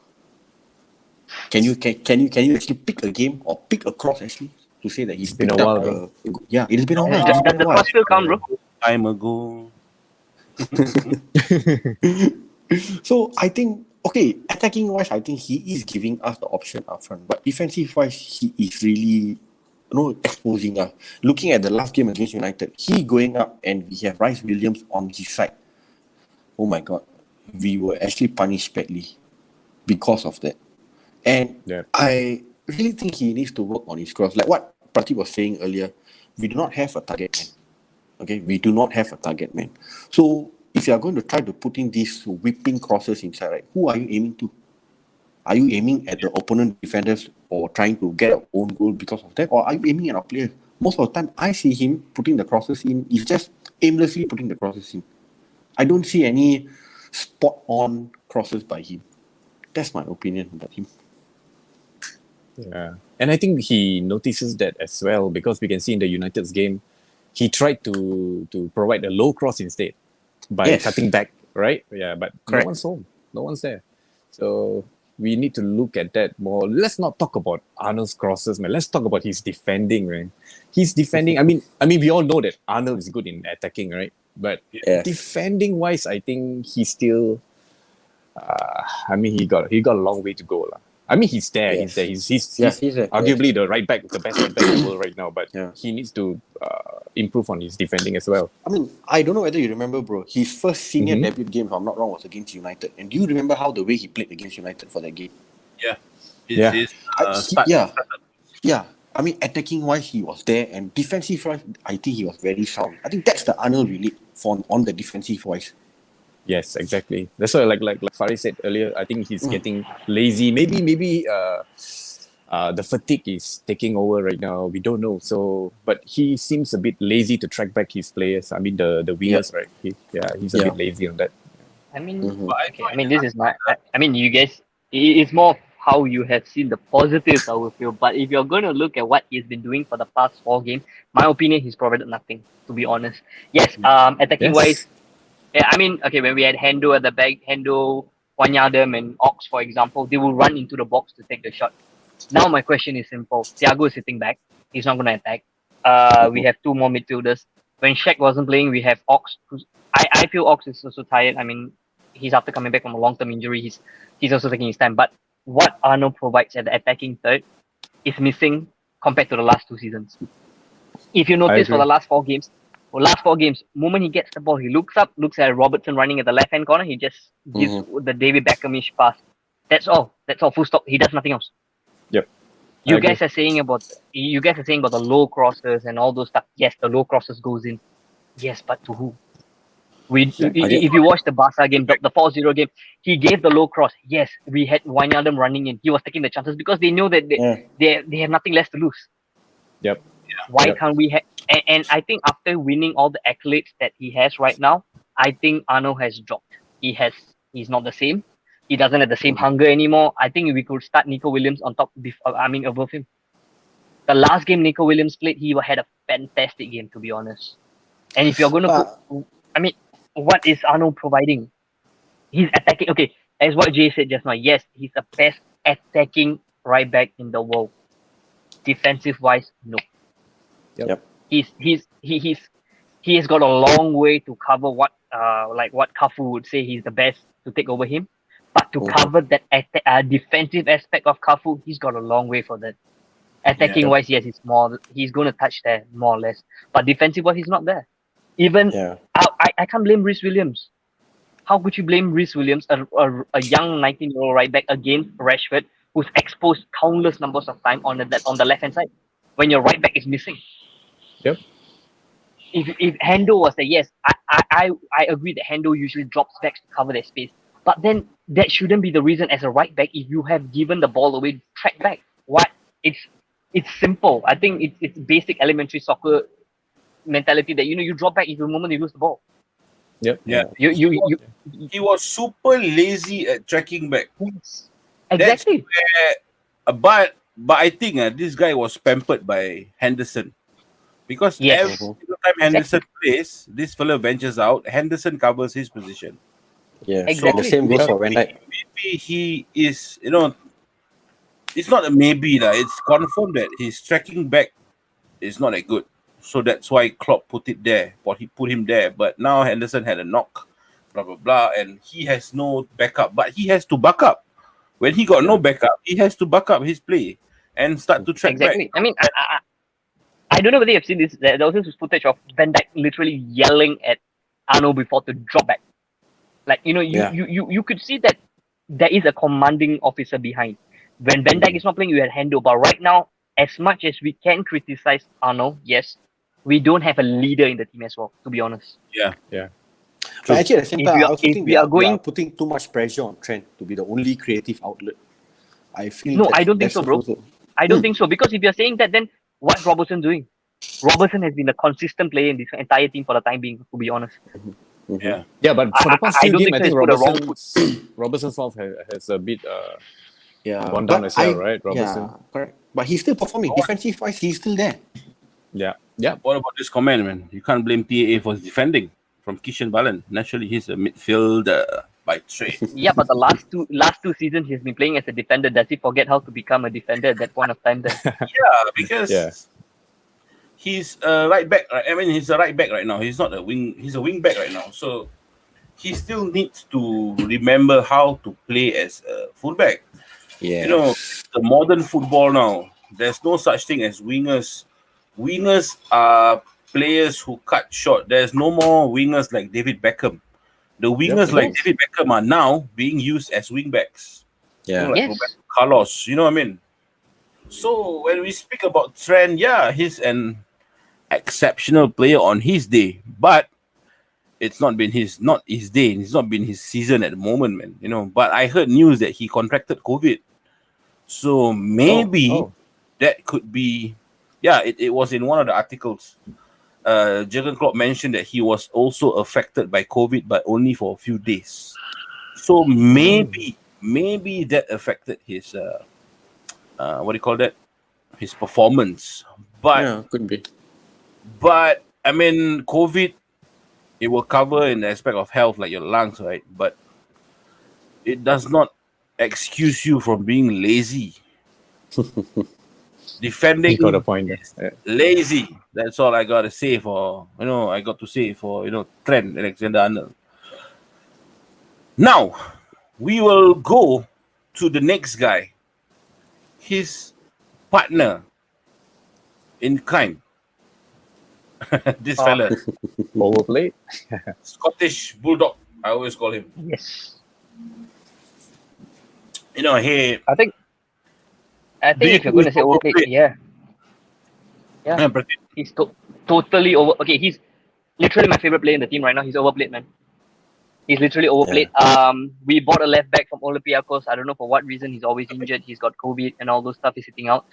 Can you actually pick a game or pick a cross actually to say that he's been picked a while, up bro. yeah, it has been a while. Does the cross still count, bro? time ago? So I think, okay, attacking wise, I think he is giving us the option up front, but defensive wise, he is really exposing us. Looking at the last game against United, he going up and we have Rice Williams on his side. Oh my god, we were actually punished badly because of that. And I really think he needs to work on his cross. Like what Pratik was saying earlier, we do not have a target man. Okay, we do not have a target man. So if you are going to try to put in these whipping crosses inside, right, who are you aiming to? Are you aiming at the opponent defenders or trying to get an own goal because of that? Or are you aiming at our players? Most of the time, I see him putting the crosses in. He's just aimlessly putting the crosses in. I don't see any spot-on crosses by him. That's my opinion about him. Yeah. And I think he notices that as well because we can see in the United's game, he tried to provide a low cross instead by cutting back, right? Yeah, but Correct. No one's home. No one's there. So we need to look at that more. Let's not talk about Arnold's crosses, man. Let's talk about his defending, man. He's defending. I mean, we all know that Arnold is good in attacking, right? But defending wise, I think he's still. He got a long way to go, lah. He's there. Yes. He's there. He's there. arguably the right back, the best right back in the world right now. But he needs to improve on his defending as well. I don't know whether you remember, bro. His first senior debut game, if I'm not wrong, was against United. And do you remember how the way he played against United for that game? Attacking wise, he was there, and defensive wise, I think he was very sound. I think that's the Arnold we need on the defensive wise. Yes, exactly. That's why, like Faris said earlier, I think he's getting lazy. Maybe the fatigue is taking over right now. We don't know. So, but he seems a bit lazy to track back his players. The wingers, right? He's a bit lazy on that. This is my. You guys It's more of how you have seen the positives, I would feel. But if you're going to look at what he's been doing for the past 4 games, my opinion, he's provided nothing, to be honest. Yes, attacking wise, yeah, I mean, okay, when we had Hendo at the back, Hendo, Wanyadam, and Ox, for example, they will run into the box to take the shot. Now my question is simple. Thiago is sitting back. He's not going to attack. We have two more midfielders. When Shaq wasn't playing, we have Ox. I feel Ox is also tired. I mean, he's after coming back from a long-term injury. He's also taking his time. But what Arnold provides at the attacking third is missing compared to the last 2 seasons. If you notice, for the last 4 games, moment he gets the ball, he looks up, looks at Robertson running at the left-hand corner. He just gives the David Beckhamish pass. That's all. Full stop. He does nothing else. Yep. You guys are saying about the low crosses and all those stuff. Yes, the low crosses goes in. Yes, but to who? If you watch the Barca game, the 4-0 game, he gave the low cross. Yes, we had Wijnaldum running in. He was taking the chances because they know that they have nothing less to lose. Yep. Why can't we have? And I think after winning all the accolades that he has right now, I think Arno has dropped. He's not the same. He doesn't have the same hunger anymore. I think we could start Nico Williams on top above him. The last game Nico Williams played, he had a fantastic game, to be honest. And if you're going to what is Arno providing? He's attacking. Okay, as what Jay said just now, yes, he's the best attacking right back in the world. Defensive wise, no. Yep. He has got a long way to cover what Cafu would say he's the best to take over him. But to cover that defensive aspect of Cafu, he's got a long way for that. Attacking wise, yes, he's going to touch there more or less. But defensive wise, he's not there. Even I can't blame Rhys Williams. How could you blame Rhys Williams, a young 19-year-old right back against Rashford, who's exposed countless numbers of time on the left hand side when your right back is missing? Yep. If Hendo was there, yes, I agree that Hendo usually drops back to cover their space. But then that shouldn't be the reason as a right back if you have given the ball away, track back. What? It's simple. I think it's basic elementary soccer mentality that you drop back if the moment you lose the ball. Yep. Yeah. He was super lazy at tracking back. Yes. Exactly. But I think this guy was pampered by Henderson. Because every single time Henderson plays, this fella ventures out, Henderson covers his position. Yeah, exactly. The same goes for Van Dijk. Maybe he is, it's not a maybe. It's confirmed that his tracking back is not that good. So that's why Klopp put it there, he put him there. But now Henderson had a knock, blah, blah, blah, and he has no backup. But he has to back up. When he got no backup, he has to back up his play and start to track back. I mean, I don't know whether you've seen this. There was this footage of Van Dijk literally yelling at Arno before to drop back. Like, you could see that there is a commanding officer behind. When Van Dijk is not playing, you had Hendo. But right now, as much as we can criticize Arno, yes, we don't have a leader in the team as well, to be honest. Yeah. But actually, at the same time, I also think we are putting too much pressure on Trent to be the only creative outlet. I feel no, I don't think so, bro. I don't think so, because if you're saying that, then what's Robertson doing? Robertson has been a consistent player in this entire team for the time being, to be honest. Yeah. Yeah, but for the past few games, I think Robertson's form has a bit gone down as well, right? Robertson. Yeah, correct. But he's still performing. Defensive wise, he's still there. Yeah. What about this comment, man? You can't blame TAA for his defending. From Kishan Balan. Naturally, he's a midfielder by trade. Yeah, but the last two seasons he's been playing as a defender. Does he forget how to become a defender at that point of time? Then? Yeah, because he's a right back. I mean, he's a right back right now. He's not a wing. He's a wing back right now. So he still needs to remember how to play as a fullback. Yeah. The modern football now, there's no such thing as wingers. Wingers are players who cut short. There's no more wingers like David Beckham. The wingers like David Beckham are now being used as wingbacks. Yeah. Like Roberto Carlos. You know what I mean? So when we speak about Trent, he's an exceptional player on his day, but it's not been his day. It's not been his season at the moment, man. But I heard news that he contracted COVID. So maybe that could be. Yeah, it was in one of the articles. Jurgen Klopp mentioned that he was also affected by COVID, but only for a few days. So maybe maybe that affected his what do you call that? His performance. Yeah, could be. But I mean, COVID, it will cover in the aspect of health, like your lungs, right? But it does not excuse you from being lazy. Defending You got a point there. is Yeah. lazy. That's all I gotta say for I got to say for Trent Alexander-Arnold. Now we will go to the next guy. His partner in crime. This fella, Overplayed. Scottish Bulldog. I always call him. Yes. Hey, I think Do you if you're think going to he's say overplayed, overplayed? yeah. Yeah. Pratik, He's totally over. Okay, he's literally my favorite player in the team right now. He's overplayed, man. He's literally overplayed. We bought a left back from Olympiacos. I don't know for what reason. He's always injured. He's got COVID and all those stuff. He's sitting out.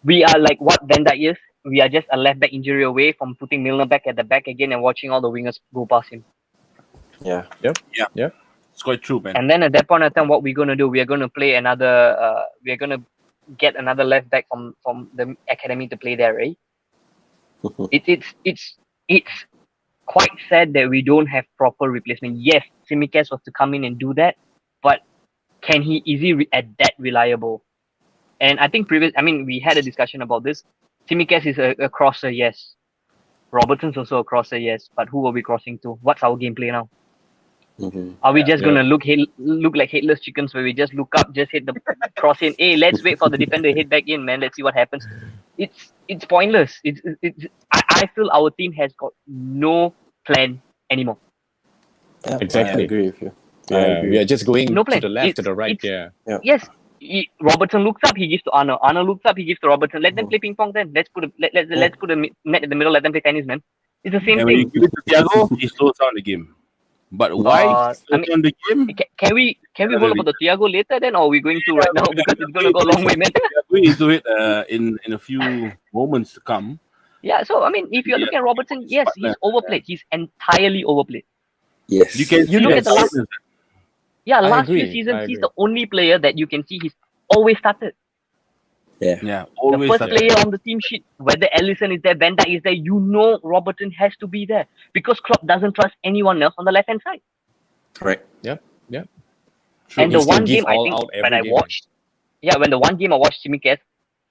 We are like what Van Dijk is. We are just a left back injury away from putting Milner back at the back again and watching all the wingers go past him. Yeah. it's quite true, man. And then at that point of time, what we're gonna do? We are gonna play another. We're gonna get another left back from the academy to play there, right? It's quite sad that we don't have proper replacement. Yes, Tsimikas was to come in and do that, but is he that reliable? And I think we had a discussion about this. Tsimikas is a crosser, yes. Robertson's also a crosser, yes. But who are we crossing to? What's our gameplay now? Are we just gonna look like headless chickens where we just look up, just hit the cross in? Hey, let's wait for the defender to hit back in, man. Let's see what happens. It's pointless. I feel our team has got no plan anymore. Yeah, Exactly. I agree with you. We are just going No to plan. the left, to It's- the right. it's- Yeah. Yes, Robertson looks up, he gives to Arnold. Arnold looks up, he gives to Robertson. Let them play ping pong then. Let's put a net in the middle. Let them play tennis, man. It's the same And when you thing. give it to Thiago, he slows down the game. But why he slows down the game? Can we hold about the Thiago later then, or are we going to right now because it's gonna go a long way, man? We are going into it in a few moments to come. Yeah. So if you're looking at Robertson, yes, he's overplayed. He's entirely overplayed. Yes. You can You see look the at the last- soundness. Yeah, I last few agree, seasons, I he's agree. the only player that you can see he's always started. Yeah. Yeah, The always. first that. player on the team sheet, whether Ellison is there, Van Dijk is there, Robertson has to be there because Klopp doesn't trust anyone else on the left hand side. Correct. True. And the He's gonna one give game I all think out every when I game. watched, when the one game I watched Tsimikas,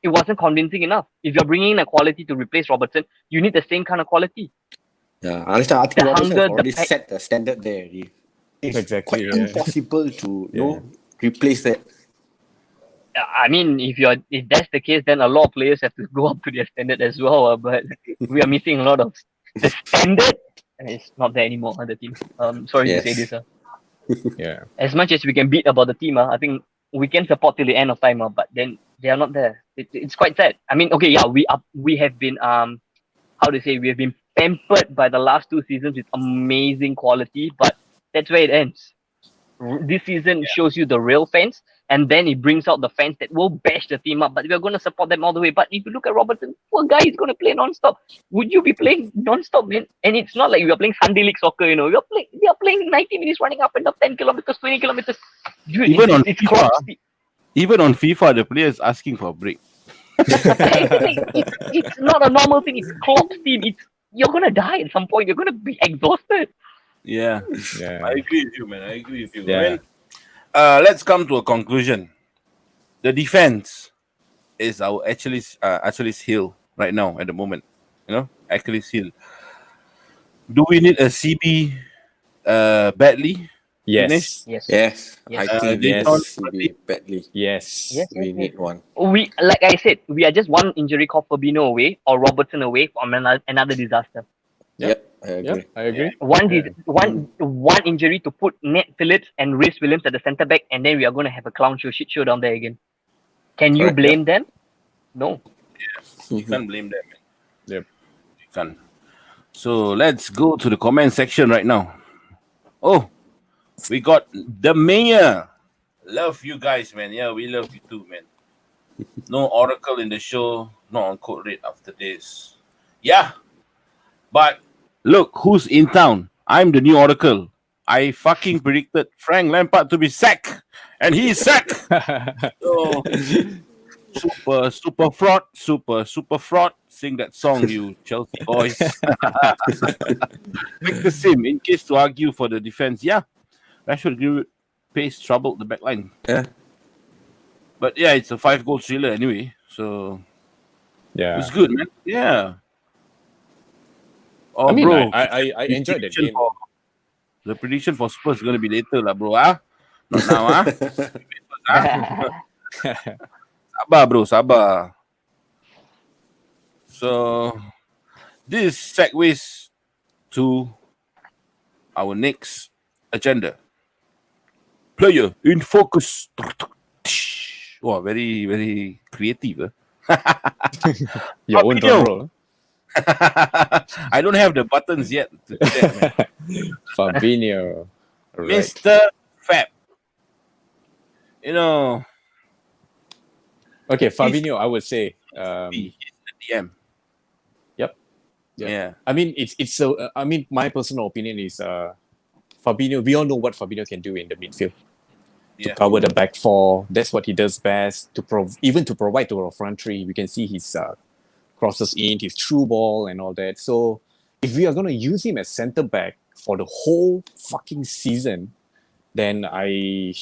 it wasn't convincing enough. If you're bringing in a quality to replace Robertson, you need the same kind of quality. Yeah. I understand. I think The Robertson hunger, has the already pack- set the standard there. It's Exactly, quite yeah. impossible to Yeah. replace that. If that's the case, then a lot of players have to go up to their standard as well. But we are missing a lot of the standard. It's not there anymore on the team. Sorry to say Yes. this. Yeah. As much as we can beat about the team, I think we can support till the end of time. But then they are not there. It's quite sad. We have been we have been pampered by the last 2 seasons with amazing quality, but that's where it ends. This season shows you the real fans, and then it brings out the fans that will bash the team up, but we're going to support them all the way. But if you look at Robertson, poor guy is going to play non-stop. Would you be playing non-stop, man? And it's not like we are playing Sunday League soccer, we are playing 90 minutes running up and up 10 kilometers, 20 kilometers. Dude, Even on it's FIFA, Klopp speed. Even on FIFA, the players asking for a break. It's not a normal thing. It's Klopp's team. You're going to die at some point. You're going to be exhausted. Yeah, Yeah. I agree with you, man. I agree with you. Yeah. I mean, let's come to a conclusion. The defense is our Achilles heel right now at the moment. Achilles heel. Do we need a CB badly? Yes. Yes. Yes. Yes. I think Yes. yes. CB badly. Yes. Yes. We need one. We, like I said, we are just one injury called Fabinho away or Robertson away from another disaster. Yep. I agree. Yep. I agree. One injury to put Ned Phillips and Rhys Williams at the centre back, and then we are going to have a shit show down there again. Can you Correct, blame them? No. You can't blame them, man. Yep. You can't. So let's go to the comment section right now. Oh, we got the mayor. Love you guys, man. Yeah, we love you too, man. No Oracle in the show. No on code rate after this. Yeah. But look, who's in town? I'm the new Oracle. I fucking predicted Frank Lampard to be sacked, and he is sacked. So, super fraud. Sing that song, you Chelsea boys. Victor Sim, in case to argue for the defense, yeah, Rashford Greenwood pace troubled the back line. Yeah. But yeah, it's a 5-goal thriller anyway, so Yeah. it's good, man. Yeah. Oh, I mean, bro, I enjoyed the game. the prediction for Spurs is going to be later, lah, bro. Not now, Sabar, bro, sabar. So, this segues to our next agenda. Player in focus. Wow, very, very creative. Your own drum roll. I don't have the buttons yet to do that, man. Fabinho. Right. Mr. Fab. You know, Okay, Fabinho, I would say. he's the DM. Yep. Yeah. I mean, it's so. I mean, my personal opinion is Fabinho. We all know what Fabinho can do in the midfield. To Yeah. cover the back four, that's what he does best. Even to provide to our front three, we can see his crosses in, his through ball, and all that. So, if we are going to use him as centre back for the whole fucking season, then I'm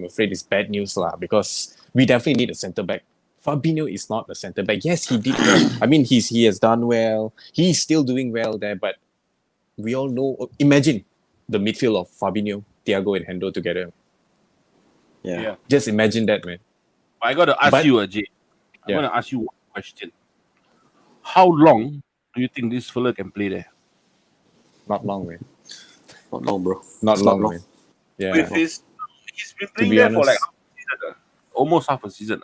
afraid it's bad news lah. Because we definitely need a centre back. Fabinho is not a centre back. Yes, he did well. I mean, he has done well. He's still doing well there. But we all know. Imagine the midfield of Fabinho, Thiago, and Hendo together. Yeah. Just imagine that, man. I got to ask you, Ajay. I'm Yeah. going to ask you one question. How long do you think this fella can play there? Not long, man. Not long, bro. Not It's long, not long. man. Yeah. With he's been playing be there for honest. like half a season, almost half a season.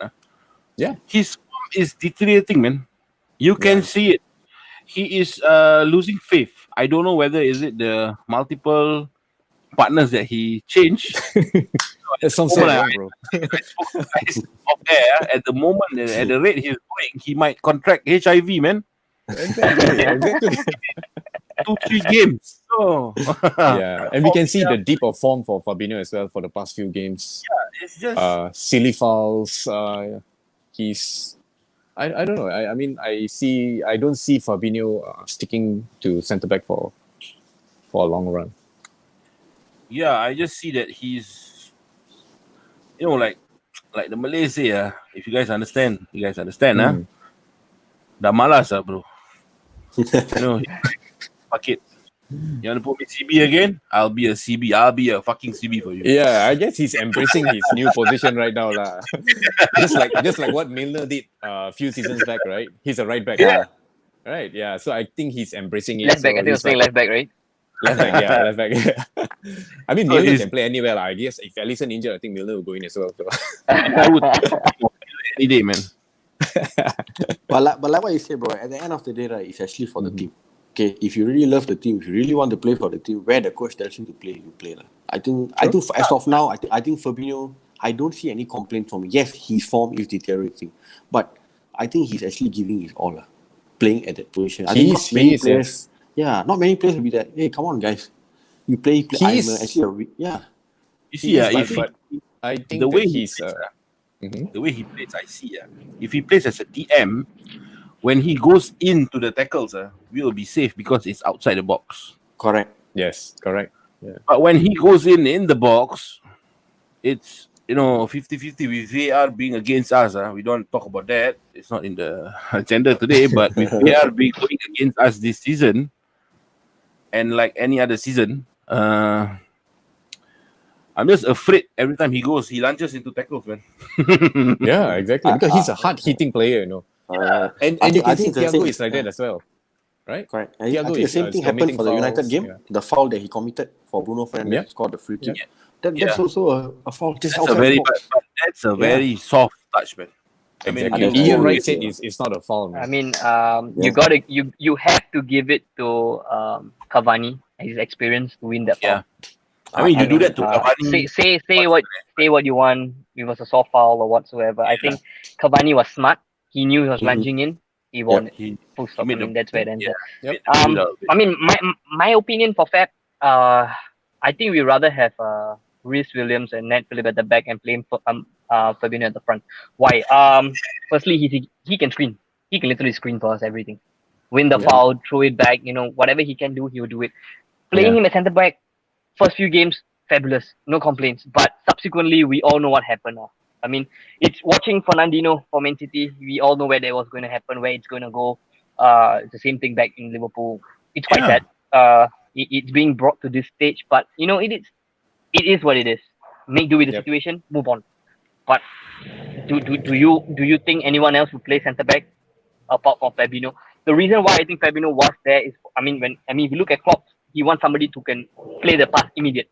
Yeah. His form is deteriorating, man. You can see it. He is losing faith. I don't know whether is it the multiple partners that he changed. That sounds so wrong, bro. I spoke to guys off air. At the moment, at the rate he's going, he might contract HIV, man. Exactly. 2-3 games. So Yeah, and we can see the dip of form for Fabinho as well for the past few games. it's just Silly fouls. He's. I don't know. I mean, I don't see Fabinho sticking to centre back for a long run. yeah, I just see that he's, you know, like the Malays say, if you guys understand, dah malas bro. You know, fuck it. You want to put me CB again? I'll be a CB. I'll be a fucking CB for you. Yeah, I guess he's embracing his new position right now, lah. just like what Milner did a few seasons back, right? He's a right back. Yeah. Right. Yeah. So I think he's embracing it. Left back. So I think I was he's playing left back, right? Left back, yeah, left back. I mean, So Milner he's- can play anywhere. I guess if Alisson injured, I think Milner will go in as well. So. I would any day, man. But like what you say, bro, at the end of the day, right, it's actually for the team. Okay, if you really love the team, if you really want to play for the team, where the coach tells you to play, you play. I think as of now, I think Fabinho, I don't see any complaint from him. Yes, his form is deteriorating, but I think he's actually giving his all, playing at that position. I think not many players, not many players will be that. Hey, come on, guys, you play. I'm actually You see, but I think the that way he's the way he plays, I see. If he plays as a DM, when he goes into the tackles, we will be safe because it's outside the box. correct. yes, correct. Yeah. But when he goes in the box, it's 50-50 with VAR being against us. We don't talk about that. It's not in the agenda today, but with VAR being going against us this season, and like any other season, I'm just afraid every time he goes, he lunges into tackles, man. Yeah, exactly. Because he's a hard-hitting player, you know. And you can see Thiago is like that as well, right? Correct. I Thiago think the is, same thing happened committing for the United fouls, game. yeah. The foul that he committed for Bruno Fernandes scored the free kick. That's also a foul. Just That's a outside very, the box. but that's a very soft touch, man. I mean, Exactly. you- Ian Wright said it's not a foul, man. I mean, you have to give it to Cavani, his experience to win that Yeah. foul. I mean, you do that to Cavani. Say what you want. It was a soft foul or whatsoever. I think Cavani was smart. He knew he was lunging in. He won it. He Full stop. I made mean, the- that's where it ends. yeah. I mean, my opinion for Fab, I think we rather have Rhys Williams and Nat Phillip at the back and playing Fabinho at the front. Why? Firstly, he can screen. He can literally screen for us everything. Win the foul, throw it back. Whatever he can do, he will do it. Playing him at centre back, first few games, fabulous, no complaints. But subsequently, we all know what happened. I mean, it's watching Fernandinho for Man City. We all know where that was going to happen, where it's going to go. It's the same thing back in Liverpool. It's quite sad. It's being brought to this stage, but it is what it is. Make do with the situation, move on. But do you think anyone else would play centre back apart from Fabinho? The reason why I think Fabinho was there is, if you look at Klopp, he wants somebody who can play the pass immediate.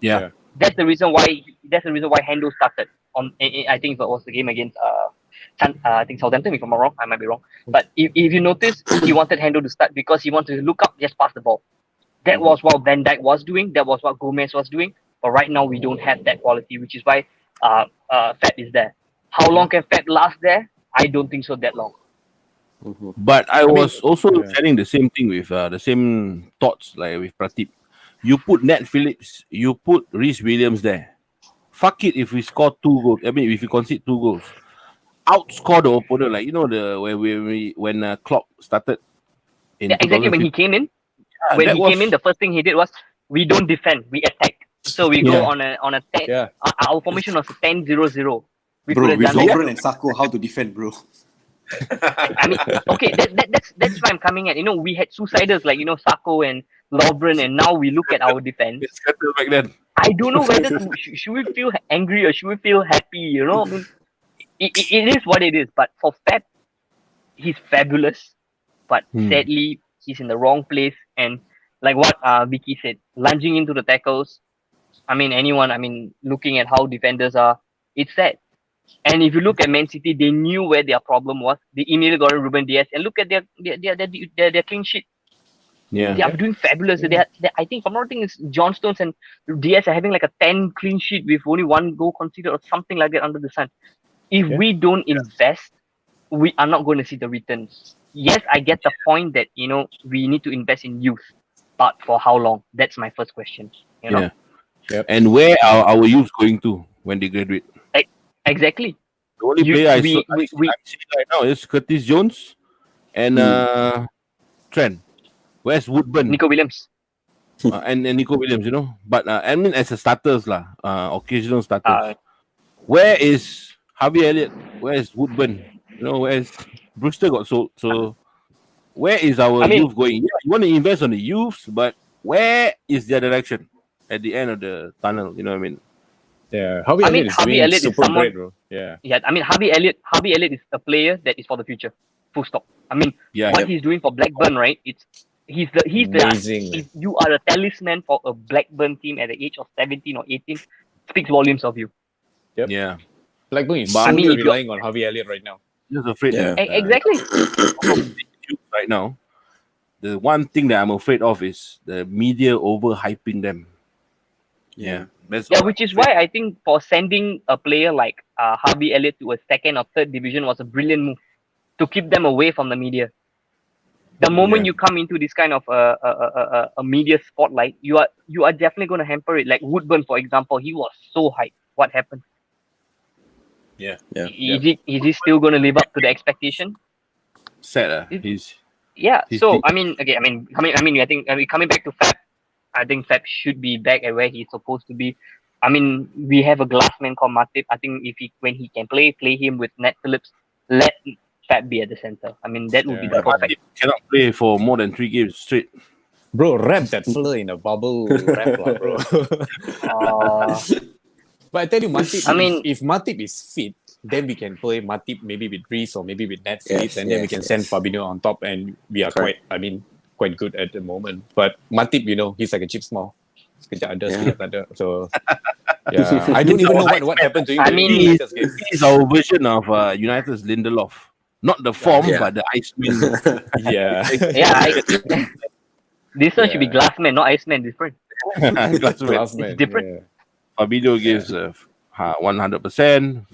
Yeah. That's the reason why Hendo started on. I think it was the game against I think Southampton, if I'm not wrong. I might be wrong. But if you notice, he wanted Hendo to start because he wanted to look up, just pass the ball. That was what Van Dijk was doing. That was what Gomez was doing. But right now we don't have that quality, which is why Fab is there. How long can Fab last there? I don't think so that long. But I was also sharing the same thing with the same thoughts like with Pratip. You put Nat Phillips, you put Rhys Williams there. Fuck it if we score 2 goals. If we concede 2 goals. Outscore the opponent, like when Klopp started. Exactly when he came in. When he came in, the first thing he did was we don't defend, we attack. So we go on a 10. Our formation was 10-0-0. Bro, with Lovren and Sako, how to defend, bro? Okay, that's why I'm coming at. We had suiciders like Sako and Lovren, and now we look at our defense. It's better back then. I don't know whether should we feel angry or should we feel happy. It is what it is. But for Fab, he's fabulous. But sadly, he's in the wrong place. And like what Vicky said, lunging into the tackles. Looking at how defenders are, it's sad. And if you look at Man City, they knew where their problem was. They immediately got Ruben Diaz, and look at their clean sheet. Yeah, they are doing fabulous. They I think, if I'm not thinking, it's John Stones and Diaz are having like a 10 clean sheet with only 1 goal conceded or something like that under the sun. If we don't invest, we are not going to see the returns. Yes, I get the point that we need to invest in youth, but for how long? That's my first question. And where are our youth going to when they graduate? Exactly. The only player I see right now is Curtis Jones and Trent. Where's Woodburn? Nico Williams. And Nico Williams, But as a starters occasional starters. Where is Harvey Elliott? Where is Woodburn? Where is Brewster got sold? So where is our youth going? Yeah, you want to invest on the youths, but where is their direction at the end of the tunnel? You know what I mean? Yeah, Harvey Elliott is super great, bro. Yeah. Harvey Elliott is a player that is for the future. Full stop. What he's doing for Blackburn, right? He's amazing. If you are a talisman for a Blackburn team at the age of 17 or 18, speaks volumes of you. Yep. Yeah. Blackburn is relying on Harvey Elliott right now. Just afraid. Exactly. Right now, the one thing that I'm afraid of is the media overhyping them. Yeah. Which is why I think for sending a player like Harvey Elliott to a 2nd or 3rd division was a brilliant move to keep them away from the media. The moment you come into this kind of a media spotlight, you are definitely going to hamper it. Like Woodburn, for example, he was so hyped. What happened? Yeah. Is he still going to live up to the expectation? Sad. He's coming back to Fab. I think Fab should be back at where he's supposed to be. We have a glass man called Matip. I think when he can play him with Nat Phillips. Let Fab be at the center. That would be the perfect. Matip cannot play for more than 3 games straight. Bro, wrap that fella in a bubble wrap, bro. But I tell you, Matip, if Matip is fit, then we can play Matip maybe with Rhys or maybe with Nat Phillips, and then we can send Fabinho on top, and we are quite good at the moment. But Matip, he's like a chip small. So I don't even know what happened to him. He's our version of United's Lindelof. Not the form, but the Iceman. This one should be Glassman, not Iceman. Different. Glassman. It's different. Yeah. Fabinho gives 100%.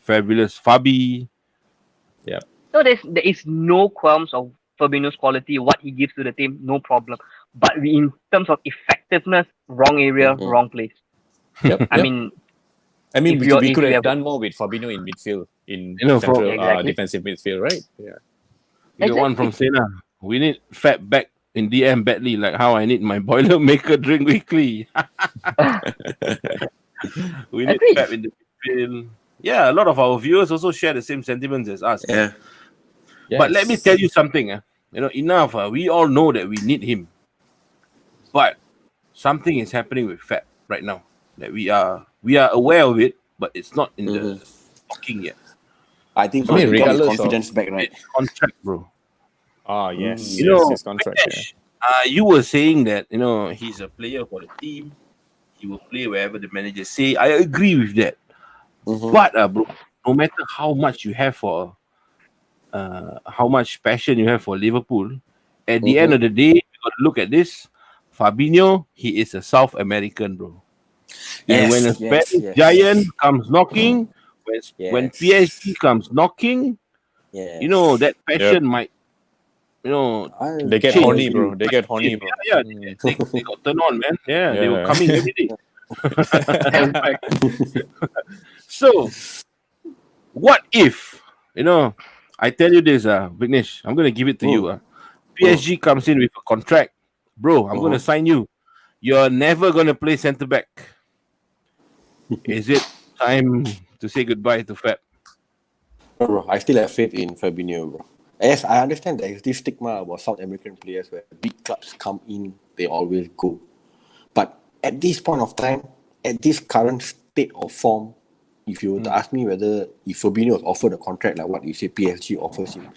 Fabulous Fabi. Yeah. So there is no qualms of Fabinho's quality, what he gives to the team, no problem. But in terms of effectiveness, wrong area, wrong place. Yep. I mean, we if you're- could if you have have- done more with Fabinho in midfield, in You know, central Exactly. defensive midfield, right? Yeah. You got one from Sena. We need Fab back in DM badly, like how I need my Boilermaker drink weekly. We need Agreed. Fab in the midfield. Yeah, a lot of our viewers also share the same sentiments as us. Yeah. But let me tell you something. Enough. We all know that we need him. But something is happening with Fab right now. That we are aware of it, but it's not in the talking yet. I think I mean, he got his regardless of- confidence back, right? It's contract, bro. Yes. You know, his contract. Yeah. Vignesh, you were saying that he's a player for the team. He will play wherever the manager say. I agree with that. But bro, no matter how much you have for, how much passion you have for Liverpool, at the end of the day, you got to look at this. Fabinho, he is a South American, bro. And when a Spanish giant comes knocking, when PSG comes knocking, that passion might, They get change. horny, bro. They get horny, bro. Yeah, they got turned on, man. Yeah, they were coming every day. So, what if, I tell you this, Vignesh, I'm going to give it to you. PSG comes in with a contract. Bro, I'm going to sign you. You're never going to play centre back. Is it time to say goodbye to Fab? No, bro, I still have faith in Fabinho, bro. Yes, I understand there is this stigma about South American players where big clubs come in, they always go. But at this point of time, at this current state of form, if you were to ask me whether if Fabinho was offered a contract like what you say PSG offers him,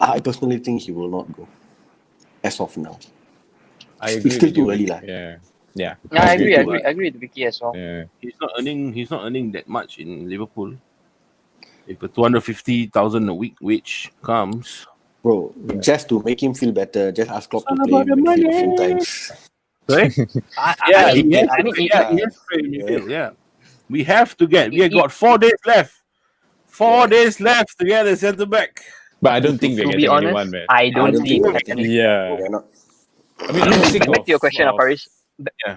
I personally think he will not go. As of now. It's still too early, lah. Yeah. Yeah, I agree with Vicky as well. Yeah. He's not earning that much in Liverpool. If a 250,000 a week wage comes, bro, just to make him feel better, just ask Klopp to play him midfield a few times. right? I mean, We have to get. We have got 4 days left. 4 days left to get a centre back. But I don't think we're to getting be honest, anyone, man. I don't see think it we're happening. Yeah. We're not. I mean, I'm sick Back to your question, Paris.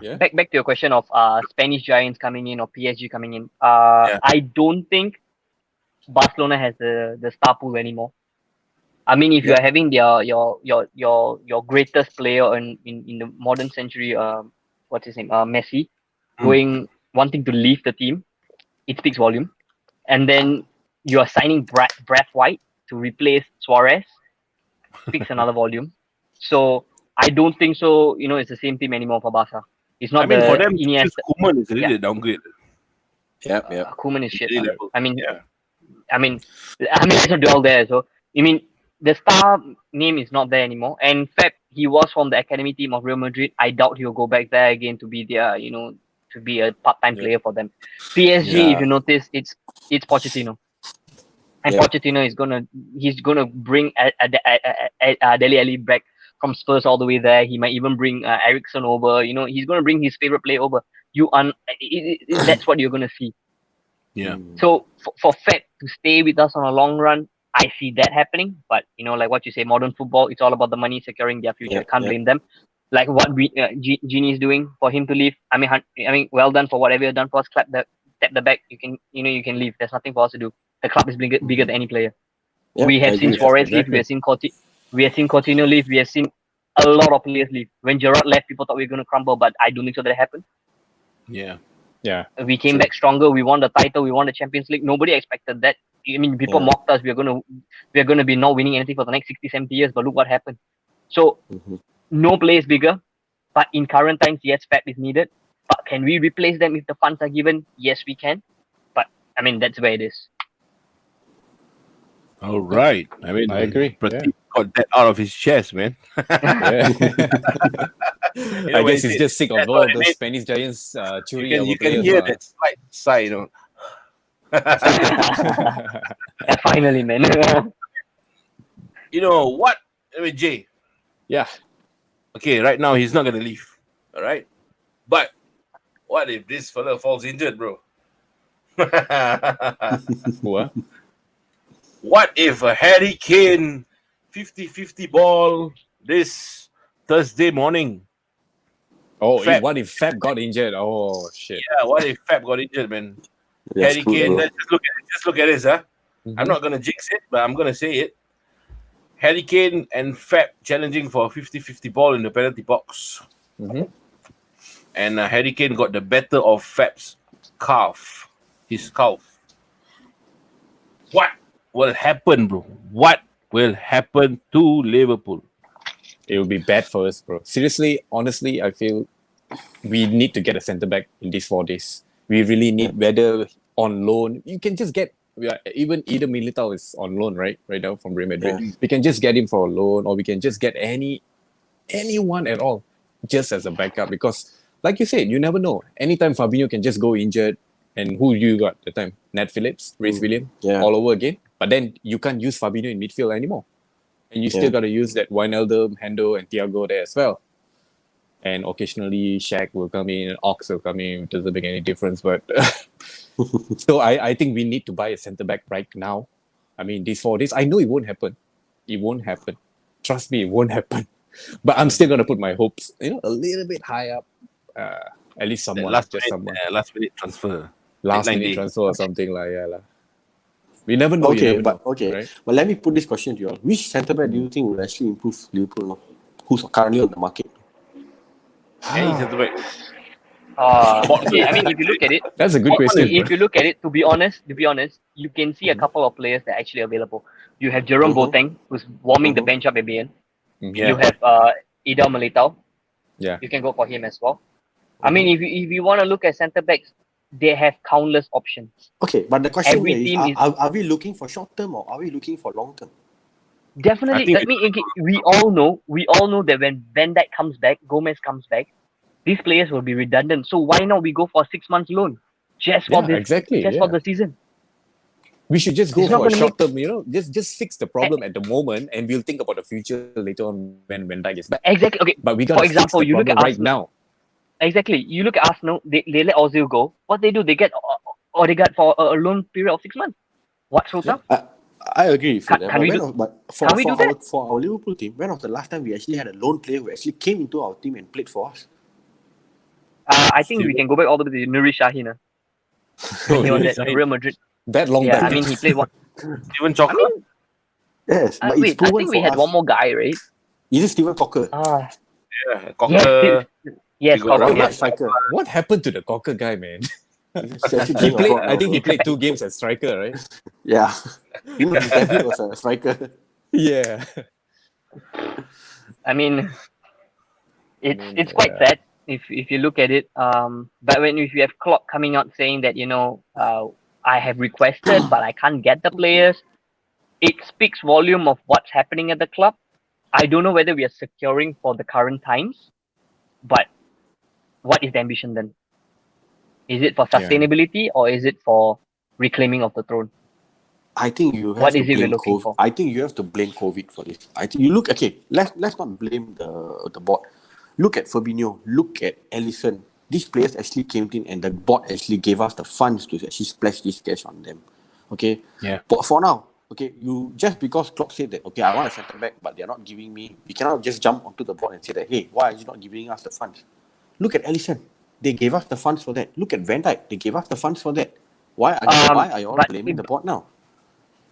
Yeah. Back to your question of Spanish giants coming in or PSG coming in. I don't think Barcelona has the star pool anymore. I mean, if you are having your greatest player in the modern century, what's his name, Messi, wanting to leave the team, it speaks volume. And then you are signing Brad White to replace Suarez, speaks another volume. So I don't think so. It's the same team anymore for Barca. It's not for them, Iniesta. Koeman is really a downgrade. Yep. Koeman is shit. Really, I mean, let's not dwell there. So, the star name is not there anymore. And Fab, he was from the academy team of Real Madrid. I doubt he'll go back there again to be their, to be a part-time player for them. PSG, if you notice, it's Pochettino. And Pochettino he's gonna bring Dele Alli back from Spurs all the way there. He might even bring Eriksen over. He's gonna bring his favorite player over. That's what you're gonna see. Yeah. So for Fed to stay with us on a long run, I see that happening. But like what you say, modern football, it's all about the money securing their future. Can't blame them. Like what Genie is doing for him to leave. I mean, well done for whatever you've done for us. Tap the back. You can leave. There's nothing for us to do. The club is bigger than any player. We have seen Suarez leave. We have seen Coutinho leave. We have seen a lot of players leave. When Gerrard left, people thought we were going to crumble, but I don't think so that happened. Yeah. We came back stronger. We won the title. We won the Champions League. Nobody expected that. People mocked us. We're gonna be not winning anything for the next 60, 70 years. But look what happened. So no player is bigger. But in current times, yes, Fab is needed. But can we replace them if the funds are given? Yes, we can. But that's where it is. All right. I agree. Pratik got that out of his chest, man. I guess he's just sick of all those Spanish giants cheering. You can hear that slight sigh, Finally, man. What? Jay. Yeah. Okay, right now he's not gonna leave. All right. But what if this fella falls injured, bro? What? What if a Harry Kane 50-50 ball this Thursday morning. Oh, Fab. what if Fab got injured? Oh shit. Yeah, what if Fab got injured, man? Yeah, Harry Kane, let's just look at this, huh? Mhm. I'm not gonna jinx it, but I'm gonna say it. Harry Kane and Fab challenging for a 50-50 ball in the penalty box. Mhm. And Harry Kane got the better of Fab's calf. His calf. What will happen, bro? What will happen to Liverpool? It would be bad for us, bro. Seriously, honestly, I feel we need to get a centre back in these 4 days. We really need, whether on loan, you can just get, even Eder Militao is on loan, right now from Real Madrid. Yeah. We can just get him for a loan, or we can just get anyone at all, just as a backup. Because, like you said, you never know. Anytime Fabinho can just go injured, and who you got at the time? Nat Phillips, Reece Williams, Yeah. all over again. But then you can't use Fabinho in midfield anymore. And you still Yeah. got to use that Wijnaldum, Hendo, and Thiago there as well. And occasionally Shaq will come in, Ox will come in. It doesn't make any difference. But so I think we need to buy a centre back right now. I mean, these 4 days, I know it won't happen. It won't happen. Trust me, it won't happen. But I'm still gonna put my hopes, a little bit high up. At least someone, Last someone. minute transfer. Last deadline minute day. transfer or something like that. We never know. Okay, you never but know, okay. right? But let me put this question to you all. Which centre back do you think will actually improve Liverpool now? Who's currently on the market? Any centre back. Okay, I mean, if you look at it, That's a good question. if you look at it, to be honest, you can see a couple of players that are actually available. You have Jerome Boateng, who's warming the bench up at the end. Mhm. Yeah. You have Eder Militao. Yeah. You can go for him as well. I mean, if you want to look at centre backs, they have countless options. Okay, but the question Every here team is, is- are we looking for short term or are we looking for long term? Definitely, think I mean, okay, we all know that when Van Dijk comes back, Gomez comes back, these players will be redundant. So why not we go for a 6 months loan just for Yeah, this, exactly, just for yeah. the season? We should just go It's not for a gonna short term, just fix the problem at the moment, and we'll think about the future later on when Dijk is back. Exactly. Okay. But we For gotta fix example, the you look problem at right Arsenal. now. Exactly. You look at Arsenal. They let Ozil go. What they do? They get Odegaard for a loan period of 6 months. What's so tough? I agree with you. Can we do- can we do that? For our Liverpool team, when was the last time we actually had a lone player who actually came into our team and played for us? I think we can go back all the way to Nuri Sahin. When he was at Sahin. Real Madrid. That long Yeah, back. I mean, he played one. Steven Chalker. I mean, Yes, but it's wait, I proven think we for had us. one more guy, right? Is it Steven Cocker? Yeah, Cocker. Yes, We got Cocker, Robert. yes. Striker. What happened to the Cocker guy, man? He's actually He doing a played. lot I think he now. played 2 games as striker, right? Yeah. His debut was a striker. Yeah. I mean, it's mean, it's quite yeah. sad if you look at it. But if you have Klopp coming out saying that I have requested but I can't get the players, it speaks volume of what's happening at the club. I don't know whether we are securing for the current times, but what is the ambition then? Is it for Yeah. sustainability or is it for reclaiming of the throne? I think you have What to is it we're blame looking COVID. for? I think you have to blame COVID for this. I think you look okay. Let's not blame the board. Look at Fabinho. Look at Alisson. These players actually came in, and the board actually gave us the funds to actually splash this cash on them. Okay. Yeah. But for now, okay, you just because Klopp said that okay, I want a centre back, but they're not giving me. We cannot just jump onto the board and say that hey, why are you not giving us the funds? Look at Alisson. They gave us the funds for that. Look at Van Dijk. They gave us the funds for that. Why are you all but- blaming the board now?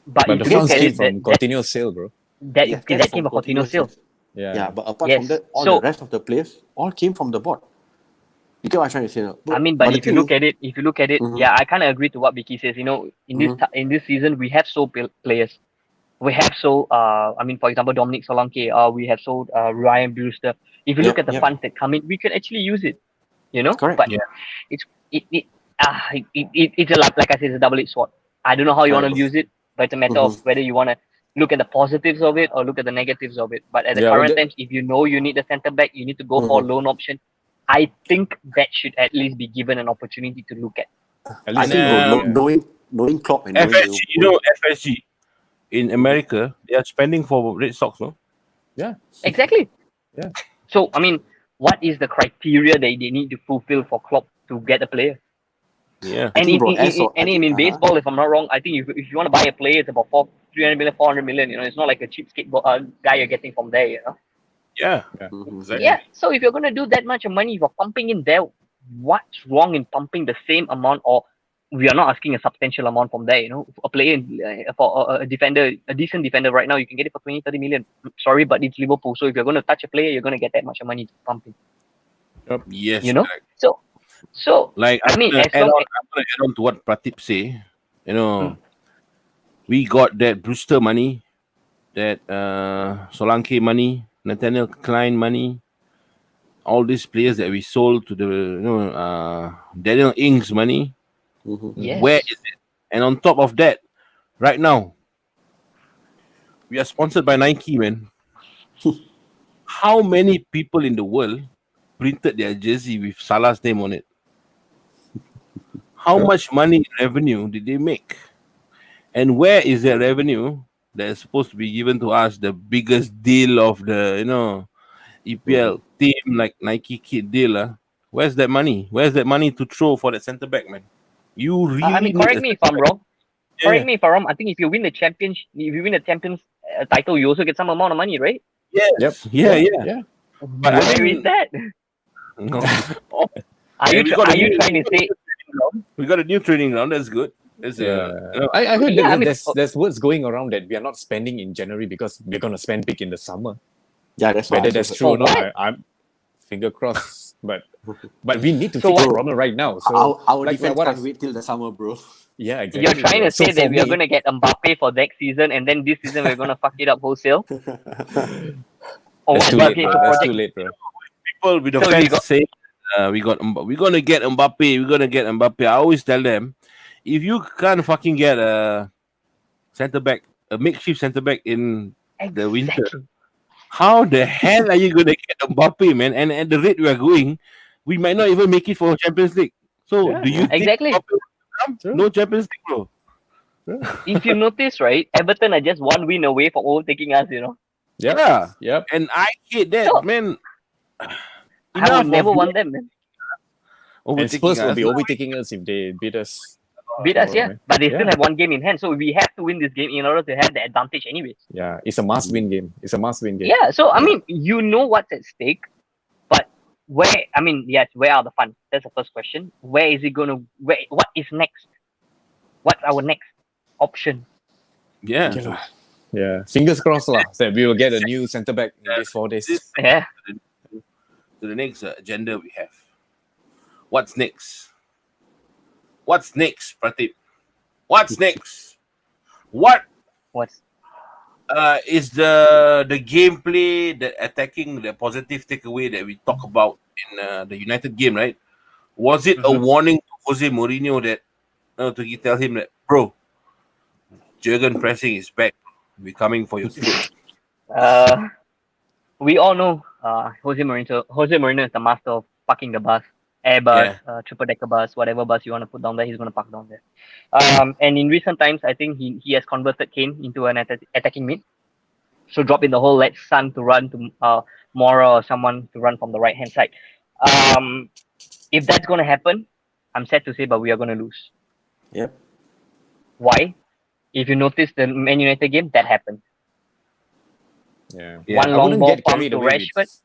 But, But if the you look funds at came it, from continuous sale, bro. that Yes, that that's came from from continuous sale. Yeah. Yeah, but apart Yes. from that, all So- the rest of the players all came from the board. You get what I'm trying to say now? I mean, but the if you thing look is- at it, Mhm. yeah, I kind of agree to what Vicky says. In this season, we have sold players. We have sold, I mean, for example, Dominic Solanke. We have sold Ryan Brewster. If you look Yep, at the yep. funds that come in, we can actually use it. Correct. But Yeah. it's a like I said, it's a double-edged sword. I don't know how you want to Correct. use it, but it's a matter of whether you want to look at the positives of it or look at the negatives of it. But at the Yeah, current well, times, if you know you need a centre back, you need to go for a loan option. I think that should at least be given an opportunity to look at. At I least think And, knowing Klopp and knowing FSG, Liverpool, FSG in America, they are spending for Red Sox, no? Exactly. Yeah. So, I mean, what is the criteria that they need to fulfill for Klopp to get a player? Yeah. And think, in, bro, in, in, and in baseball, if I'm not wrong, I think if you want to buy a player, it's about 300 million, 400 million. You know, it's not like a cheapskate guy you're getting from there. You know. Yeah. Mhm. Exactly. Yeah. So if you're gonna do that much money, you're pumping in there. What's wrong in pumping the same amount, or we are not asking a substantial amount from there? You know, a player for a defender, a decent defender right now, you can get it for 20, 30 million. Sorry, but it's Liverpool. So if you're gonna touch a player, you're gonna get that much money to pump in. Yes. You know. Correct. So Like I mean, as I'm long gonna add on to what Pratip say. You know, Mm. we got that Brewster money, that Solanke money, Nathaniel Klein money, all these players that we sold to the Daniel Ings money. Mhm. yes, Where is it? And on top of that, right now we are sponsored by Nike, man. How many people in the world printed their jersey with Salah's name on it? How much money in revenue did they make? And where is that revenue that is supposed to be given to us, the biggest deal of the EPL team, like Nike kid deal? Where's that money? Where's that money to throw for that centre back, man? You I really mean, need correct a me if I'm wrong. Correct yeah. me if I'm wrong. I think if you win the champions title, you also get some amount of money, right? Yes. Yep. Yeah. But Where I is mean, that? no. Are And you we got a are you new trying to say? we got a new training ground. That's good. It's Yeah, a I heard Yeah, I that mean, there's words going around that we are not spending in January because we're gonna spend big in the summer. Yeah, that's what Whether I that's heard. true or For not, what? I'm finger crossed. But we need to So fix the what? problem right now. So Our like defense what can't I wait till the summer, bro. yeah exactly. You're trying Bro. to So say for that we are me, gonna get Mbappe for next season, and then this season we're gonna fuck it up wholesale? Or that's what? too late, Okay, bro. so That's project. too late, bro. people with the So we fans got. say we're gonna get Mbappe, we're gonna get Mbappe. I always tell them, if you can't fucking get a centre back, a makeshift centre back in the winter, Exactly. how the hell are you gonna get Mbappe, man? And at the rate we are going, we might not even make it for Champions League. So Yeah, do you think Exactly. Mbappe will come? True. No Champions League, bro. If you notice, right, Everton are just one win away from overtaking us. You know. Yep. Yeah. Yep. And I hate that, So man. I would Enough never of want them, man. And overtaking Spurs will us. be overtaking us if they beat us Beat us, tomorrow, yeah. man. But they still Yeah. have one game in hand, so we have to win this game in order to have the advantage, anyways. Yeah, it's a must-win game. It's a must-win game. Yeah. So I Yeah. mean, you know what's at stake, but where? I mean, yes, where are the funds? That's the first question. Where is it gonna? Where? What is next? What's our next option? Yeah. Okay, lah. Yeah. Fingers crossed lah that we will get a new centre back in these 4 days. This Yeah. to the next agenda we have. What's next? What's next, Pratip? What's next? What What's is the gameplay, the attacking, the positive takeaway that we talk about in the United game, right? Was it a Mhm. warning to Jose Mourinho that to tell him that, bro, Jurgen pressing is back. We're coming for your throat. we all know Jose Mourinho is the master of parking the bus, airbus, triple decker bus, whatever bus you want to put down there, he's gonna park down there. And in recent times, I think he has converted Kane into an attacking mid. So drop in the hole, let Son to run to Mora or someone to run from the right hand side. If that's gonna happen, I'm sad to say, but we are gonna lose. Yep. Why? If you notice the Man United game, that happened. Yeah. One I long wouldn't ball get pump carried to away Rashford. with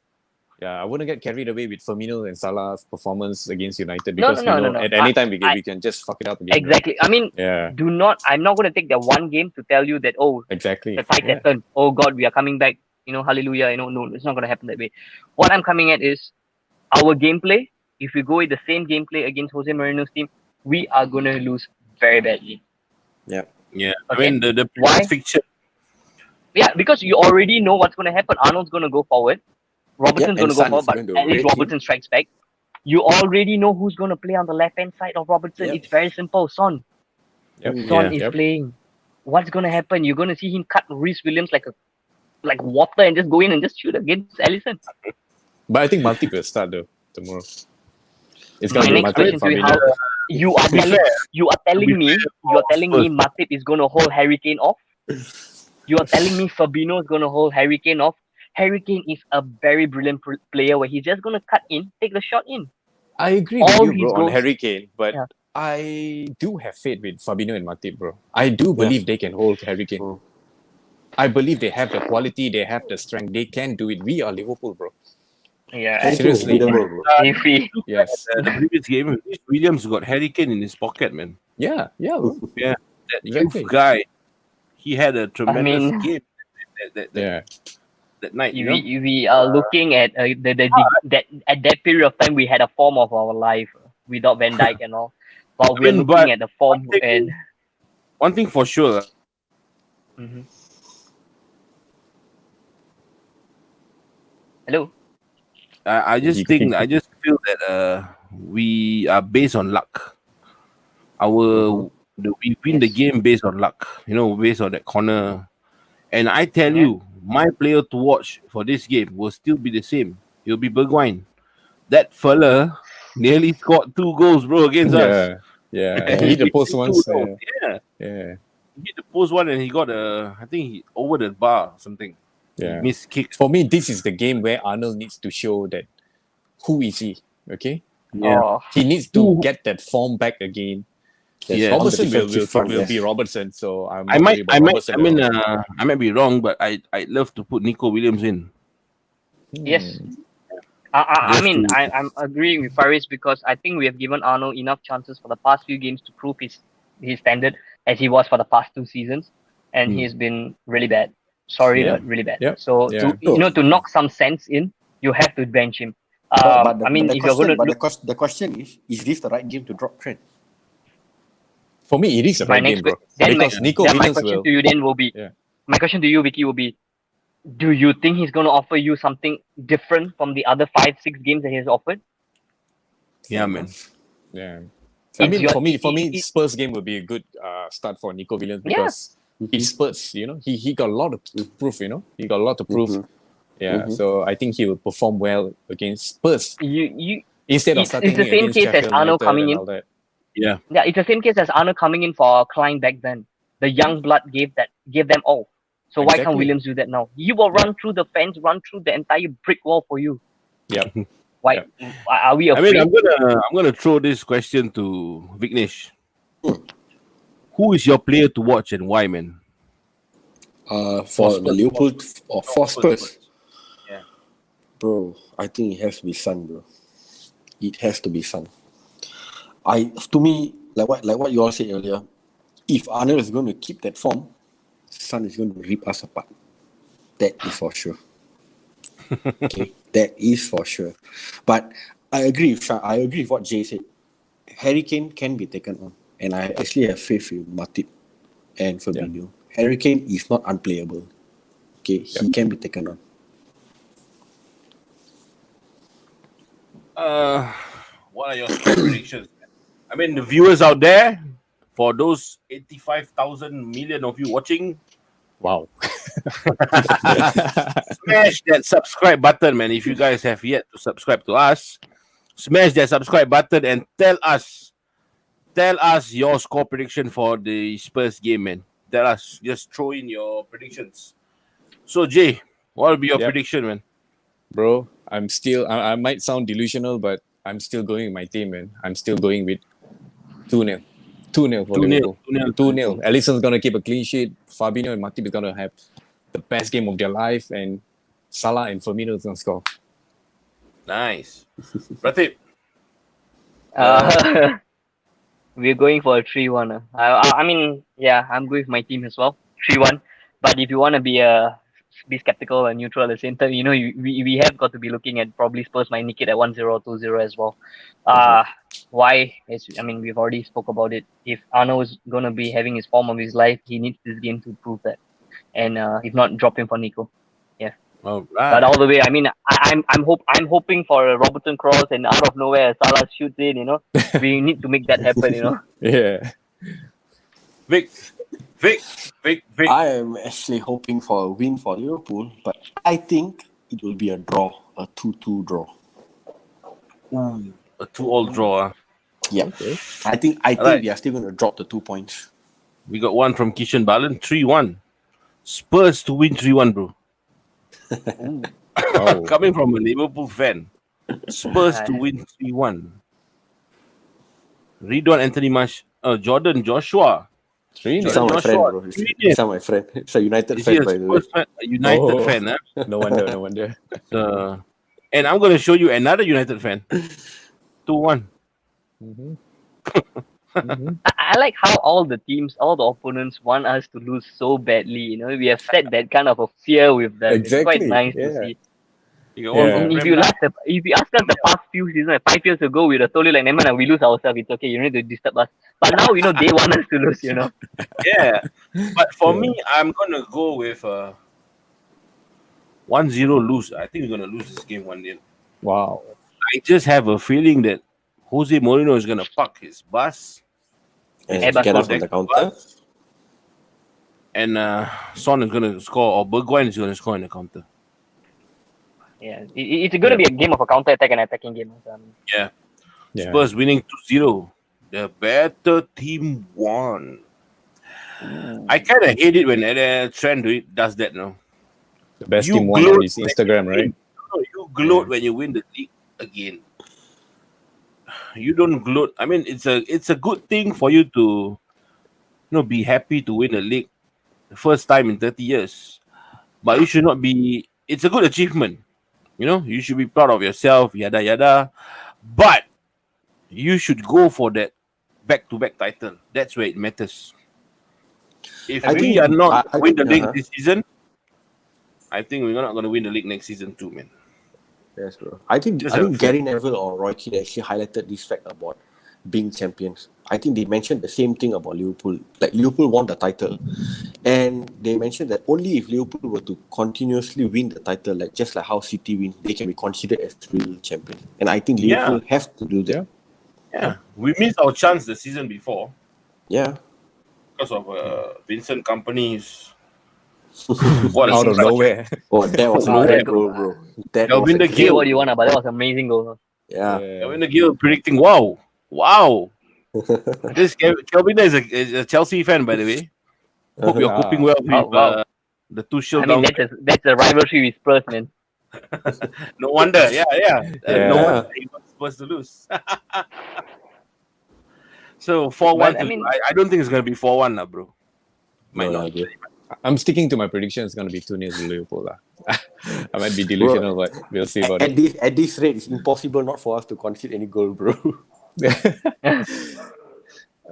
I wouldn't get carried away with Firmino and Salah's performance against United No, because no, we no, know no. at any time we can just fuck it up again. right? Exactly. I mean, Yeah. I'm not going to take that one game to tell you that, oh, Exactly. the tide has turned. Oh, God, we are coming back. You know, hallelujah. You know, no, it's not going to happen that way. What I'm coming at is our gameplay. If we go with the same gameplay against Jose Mourinho's team, we are going to lose very badly. Yep. Yeah. Okay. I mean, the Why? previous fixture. Yeah, because you already know what's going to happen. Arnold's going to go forward. Robertson's going and to go Son forward, is but going to at least rake him. Robertson strikes back. You already know who's going to play on the left-hand side of Robertson. Yep. It's very simple. Son. Yep. Son Yeah. is playing. What's going to happen? You're going to see him cut Reece Williams like water and just go in and just shoot against Alisson. But I think Matip will start though tomorrow. It's My gonna be next Matip question and to you: Fabinho. How you are telling me Matip is going to hold Harry Kane off? You are telling me Fabinho is going to hold Harry Kane off? Harry Kane is a very brilliant player where he's just going to cut in, take the shot in. I agree All with you, his bro, on goals- Harry Kane, but Yeah. I do have faith with Fabinho and Matip, bro. I do believe they can hold Harry Kane. Mm. I believe they have the quality, they have the strength, they can do it. We are Liverpool, bro. Yeah. Harry Kane is Seriously. beatable, bro. If we, Yes. The previous game, Williams got Harry Kane in his pocket, man. Yeah, bro. Yeah, that Exactly. youth guy, he had a tremendous mean- game that night. You know, we are looking at that at that period of time we had a form of our life without Van Dijk and all. While we are mean, looking but at the form one thing- and one thing for sure. Mhm. Hello. I just feel that we are based on luck. We win the game based on luck. You know, based on that corner. And I tell you, my player to watch for this game will still be the same. He'll be Bergwijn. That fella nearly scored 2 goals, bro, against us. Yeah. He hit the post once. Yeah. Yeah. He hit the post one and he got I think he over the bar or something. Yeah. He missed kick. For me, this is the game where Arnold needs to show that who is he. Okay? Yeah. Oh, He needs to get that form back again. Yeah. Robertson On the defensive front, will yes. be Robertson, so I'm I not might, worried about I might, Robertson I mean, at all. I might be wrong, but I'd love to put Nico Williams in. yes. I Just mean, to- I'm agreeing with Faris because I think we have given Arnold enough chances for the past few games to prove his standard as he was for the past 2 seasons, and he's been really bad. Sorry, Yeah. but really bad. Yep. So Yeah. to knock some sense in, you have to bench him. But if you're going to look, the question is this the right game to drop Trent? For me, it is the my right next game, bro. then my, Because Nico then my Williams question will. to you then will be, Yeah. my question to you, Vicky, will be, do you think he's going to offer you something different from the other 5-6 games that he has offered? Yeah, man. Yeah. It's I mean, your- for me, it- Spurs game will be a good start for Nico Williams Yeah. because it's Spurs. You know, he got a lot of proof. You know, he got a lot to prove. Yeah, so I think he will perform well against Spurs You instead of it's starting the same against case as Sheffield Arnold United coming and in. all that. Yeah. Yeah, it's the same case as Arnold coming in for Klein back then. The young blood gave them all. So why can't Exactly. Williams do that now? He will run through the fence, run through the entire brick wall for you. Yep. Why are we I afraid? mean, I'm gonna throw this question to Vignesh. Hmm. Who is your player to watch and why, man? For the Liverpool or for Spurs, Yeah. bro, I think it has to be Son, bro. It has to be Son. To me, like what you all said earlier, if Arnold is going to keep that form, Son is going to rip us apart. That is for sure. Okay, that is for sure. But I agree with I agree with what Jay said. Harry Kane can be taken on, and I actually have faith in Matip and Fabinho. Harry Kane is not unplayable. Okay, he can be taken on. What are your score predictions? I mean, the viewers out there, for those 85,000 million of you watching, Wow. smash that subscribe button, man. If you guys have yet to subscribe to us, smash that subscribe button and tell us your score prediction for the Spurs game, man. Tell us. Just throw in your predictions. So, Jay, what will be your Yep. prediction, man? Bro, I might sound delusional, but I'm still going with my team, man. I'm still going with 2-0. 2-0 for 2-0. Liverpool. 2-0. 2-0. Alisson's going to keep a clean sheet. Fabinho and Matip is going to have the best game of their life. And Salah and Firmino is going to score. Nice. Pratip. We're going for a 3-1. I mean, yeah, I'm going with my team as well. 3-1. But if you want to be skeptical and neutral at the same time, we have got to be looking at probably Spurs might nick it at 1-0 or 2-0 as well. Why? We've already spoke about it. If Arno is going to be having his form of his life, he needs this game to prove that. And if not, drop him for Nico. All But right. all the way, I'm hoping for a Robertson cross and out of nowhere Salah shoots in. We need to make that happen. Yeah. Vic. I am actually hoping for a win for Liverpool, but I think it will be a draw, a 2-2 draw. A 2-2 draw. Huh? Yeah, Okay. I think Alright. we are still going to drop the 2 points. We got one from Kishan Balan, 3-1. Spurs to win 3-1, bro. Oh. Coming from a Liverpool fan. Spurs to win 3-1. Ridwan Anthony Marsh, Jordan Joshua. Really? He's not my friend, Joshua, bro. He's not my friend. He's a United Is he fan, a by the way. Spurs fan? A United Oh. fan, huh? No wonder. So, and I'm going to show you another United fan. 2-1. Mm-hmm. I like how all the teams, all the opponents want us to lose so badly. You know, we have set that kind of a fear with them. It's quite Exactly, nice to yeah. see. You all Yeah. I mean, if remember- you ask us the past few seasons, like 5 years ago, we'd have told you like, never mind, we lose ourselves. It's okay. You don't need to disturb us. But now, they want us to lose. Yeah. But for Yeah. me, I'm going to go with 1-0 lose. I think we're going to lose this game 1-0. Wow. I just have a feeling that Jose Mourinho is going to park his bus. And Airbus get us bus. on the counter. And Son is going to score, or Bergwijn is going to score in the counter. Yeah, it's going to be a game of a counter attack and attacking game. Yeah. Yeah. Spurs winning 2-0. The better team won. I kind of hate it when Trent does that, no? The best You team won gloat on his Instagram, right? No, you gloat when you win the league again. You don't gloat. I mean, it's a good thing for you to be happy to win a league the first time in 30 years. But you should not be. It's a good achievement. You should be proud of yourself, yada yada. But you should go for that back-to-back title. That's where it matters. If I we think- are not I win the think, league this season, I think we're not going to win the league next season too, man. Yes, bro. I think Just have a Gary Neville or Roy Keane actually highlighted this fact about being champions. I think they mentioned the same thing about Liverpool. Like Liverpool won the title, and they mentioned that only if Liverpool were to continuously win the title, like just like how City win, they can be considered as real champions. And I think Liverpool have to do that. Yeah, we missed our chance the season before Yeah. because of Vincent Company's Out of nowhere. Oh, that was a Ah, great that goal, bro. That Kelvin was De a Say Gea. what you want, but that was an amazing goal. yeah. Kelvin De Gea predicting, wow. This Kelvin is a Chelsea fan, by the way. Hope you're Ah. coping well with Wow. the Tuchel I mean, down. that's a rivalry with Spurs, man. No wonder, yeah. No Yeah. wonder he was supposed to lose. So 4-1. But, I mean- I don't think it's gonna be 4-1, bro. Might No, not. bro. I'm sticking to my prediction. It's going to be 2-0 to Liverpool. I might be delusional, but we'll see about At it. this rate, it's impossible not for us to concede any goal, bro.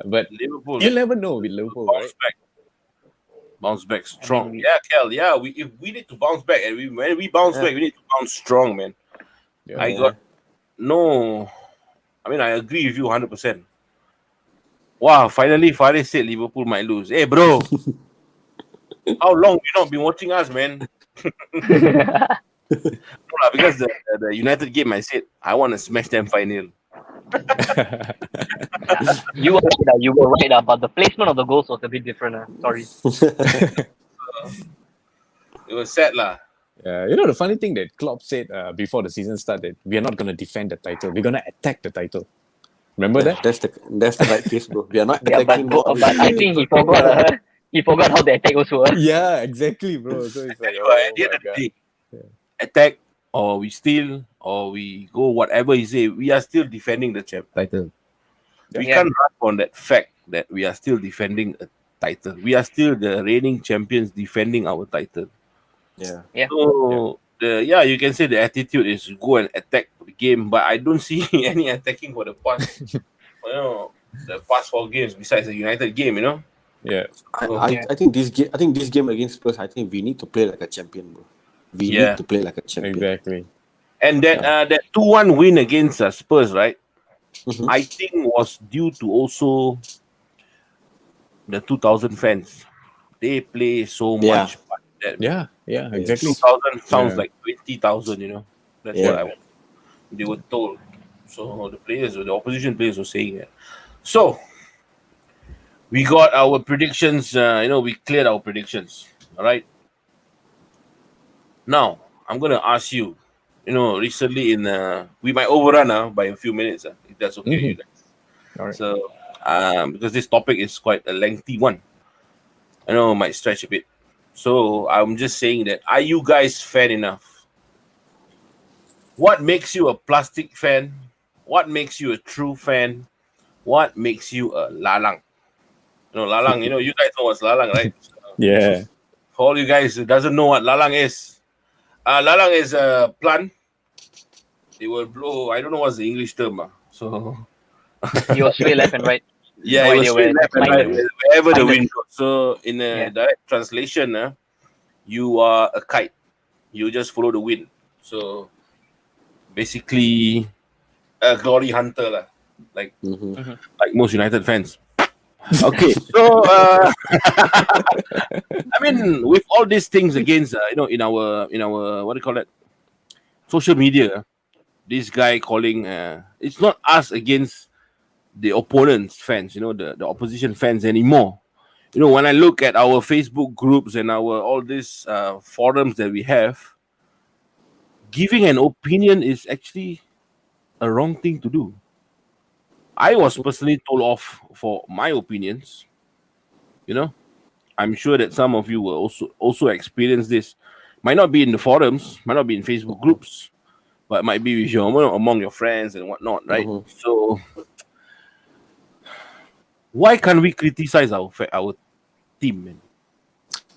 But Liverpool. you'll never know with Liverpool, right? Bounce back strong. I mean, Yeah, Kel. Yeah, we need to bounce back, and when we bounce back, we need to bounce strong, man. Yeah. I got no. I mean, I agree with you 100%. Wow, finally, Faris said Liverpool might lose. Hey, bro, how long you not been watching us, man? No, because the United game, I said I want to smash them 5-0. You were right, but the placement of the goals was a bit different. Sorry. It was sad, lah. Yeah, the funny thing that Klopp said before the season started, we are not going to defend the title. We're going to attack the title. Remember that? That's the right case, bro. We are not Yeah, attacking. but I think he forgot. He forgot how the attack was worked. Yeah, exactly, bro. So it's like, At the end of the day, attack or we steal or we go whatever he say, we are still defending the title. We Yeah. can't run on that fact that we are still defending a title. We are still the reigning champions defending our title. Yeah. So you can say the attitude is go and attack the game, but I don't see any attacking for the past the past 4 games besides the United game, Yeah. I think this game against Spurs, I think we need to play like a champion, bro. We Yeah. need to play like a champion. Exactly. And that 2-1 win against Spurs, right? Mhm. I think was due to also the 2,000 fans. They play so Yeah. much. But that Yeah, exactly. 2,000 sounds Yeah. like 20,000, That's Yeah. what they were told. So the opposition players were saying that. So we got our predictions. We cleared our predictions. All right. Now I'm gonna ask you. Recently we might overrun by a few minutes. If that's okay, with you guys. All right. So because this topic is quite a lengthy one, I know it might stretch a bit. So I'm just saying that, are you guys fan enough? What makes you a plastic fan? What makes you a true fan? what makes you a lalang? Lalang, you guys know what's lalang, right? Yeah. For all you guys who doesn't know what lalang is, lalang is a plant. It will blow. I don't know what's the English term. So He will sway left and right. yeah, No it idea was where left the and right, spine is. wherever the Spineless. wind goes. So in a Yeah. direct translation, you are a kite. You just follow the wind. So basically, a glory hunter, lah. Like most United fans. Okay, so I mean, with all these things against, in our what do you call it, social media, this guy calling, it's not us against the opponent's fans, the opposition fans anymore. When I look at our Facebook groups and our all these forums that we have, giving an opinion is actually a wrong thing to do. I was personally told off for my opinions. I'm sure that some of you will also experience this. Might not be in the forums, might not be in Facebook groups, but might be with among your friends and whatnot, right? So why can't we criticize our team, man?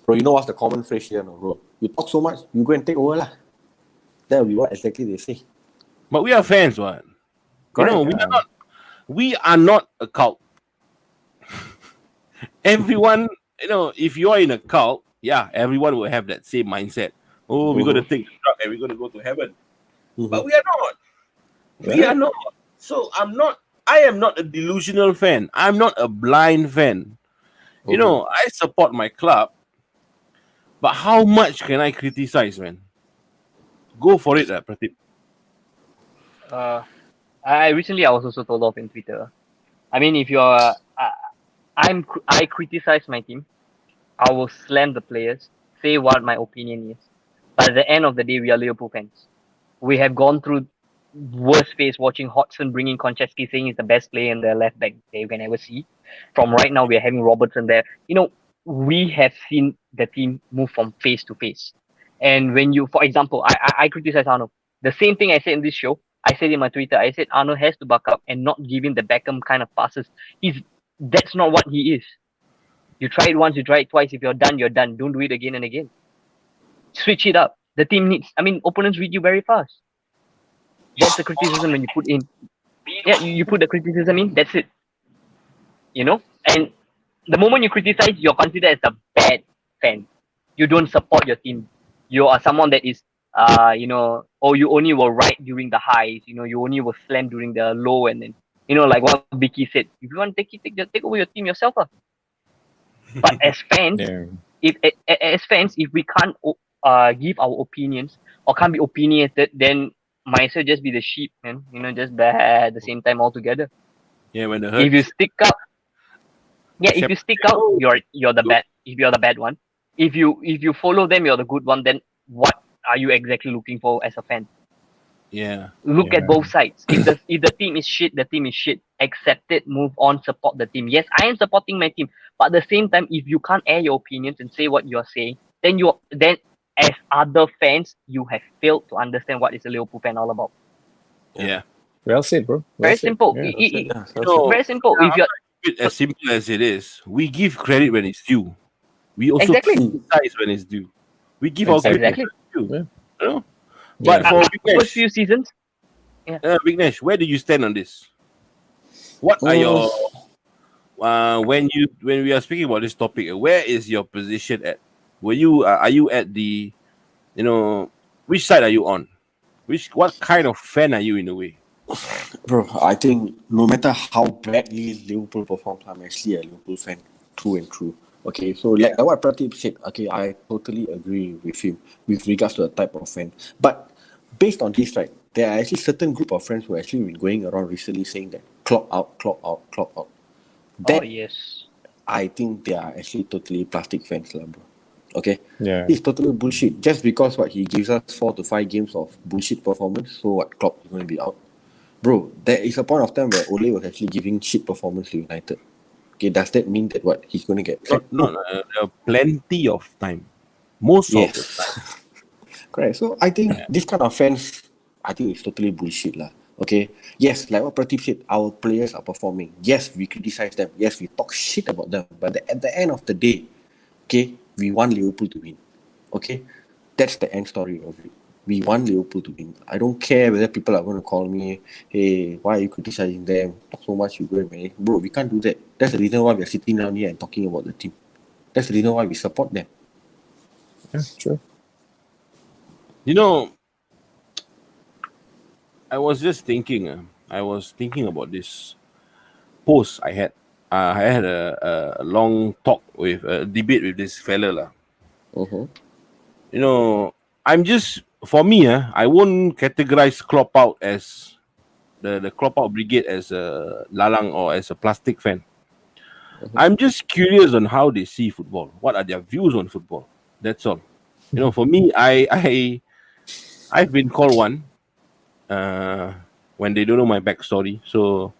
Bro, you know what's the common phrase here, no, bro? You talk so much, you go and take over lah. That will be what exactly they say. But we are fans, what? Correct. We are not a cult. Everyone, if you are in a cult, yeah, everyone will have that same mindset. Oh, we're gonna take the drug and we're gonna go to heaven. But we are not. We are not. So I am not a delusional fan. I'm not a blind fan. I support my club, but how much can I criticize, man? Go for it, Pradeep. I was also told off in Twitter. I mean, if you're, I criticize my team. I will slam the players, say what my opinion is. But at the end of the day, we are Liverpool fans. We have gone through worst phase watching Hodgson bringing Konchesky, saying he's the best player in the left back they can ever see. From right now, we are having Robertson there. We have seen the team move from phase to phase. And when you, for example, I criticize Arnold. The same thing I said in this show, I said in my Twitter, I said Arnold has to buck up and not give him the Beckham kind of passes. That's not what he is. You try it once, you try it twice. If you're done, you're done. Don't do it again and again. Switch it up. The team needs, opponents read you very fast. That's the criticism when you put in. Yeah, you put the criticism in, that's it. And the moment you criticize, you're considered as a bad fan. You don't support your team. You are someone that is, you only will write during the highs. You only will slam during the low, and then, like what Vicky said, if you want to take over your team yourself. But as fans, if we can't give our opinions or can't be opinionated, then might as well just be the sheep, man. Just bad at the same time altogether. Yeah, when the If you stick out, you're the bad. If you're the bad one, if you follow them, you're the good one. Then what are you exactly looking for as a fan? Yeah. Look at both sides. If the team is shit, the team is shit. Accept it, move on, support the team. Yes, I am supporting my team, but at the same time, if you can't air your opinions and say what you're saying, then as other fans, you have failed to understand what is a Liverpool fan all about. Yeah. Well said, bro. Very simple. Very simple. If you're as simple as it is, we give credit when it's due. We also Exactly. criticize when it's due. We give our credit Exactly. when it's due. Yeah. But for first few seasons, Vignesh, where do you stand on this? What are your when we are speaking about this topic? Where is your position at? Are you at the, which side are you on? What kind of fan are you in a way? Bro, I think no matter how badly Liverpool performs, I'm actually a Liverpool fan through and through. Okay, so like what Pradeep said, okay, I totally agree with him with regards to the type of fan. But based on this, right, there are actually certain group of friends who actually been going around recently saying that clock out, clock out, clock out. That, yes. I think they are actually totally plastic fans, lah, bro. Okay? Yeah. It's totally bullshit. Just because he gives us 4 to 5 games of bullshit performance, so what, Klopp is going to be out. Bro, there is a point of time where Ole was actually giving shit performance to United. Okay, does that mean that what, he's going to get sacked? No, plenty of time. Most of the time. Correct. So I think this kind of fans, I think it's totally bullshit lah. Okay. Yes, like what Pradeep said, our players are performing. Yes, we criticize them. Yes, we talk shit about them. But at the end of the day, okay, we want Liverpool to win. Okay, that's the end story of it. We want Liverpool to win. I don't care whether people are going to call me, hey, why are you criticizing them? Talk so much, you go and manage. Bro, we can't do that. That's the reason why we are sitting down here and talking about the team. That's the reason why we support them. Yeah, true. You know, I was just thinking. I was thinking about this post I had. I had a long talk with a debate with this fella lah. Uh-huh. You know, I'm just for me. I won't categorize Klopp out as the Klopp out brigade as a lalang or as a plastic fan. I'm just curious on how they see football. What are their views on football? That's all. You know, for me, I've been called one when they don't know my backstory. So,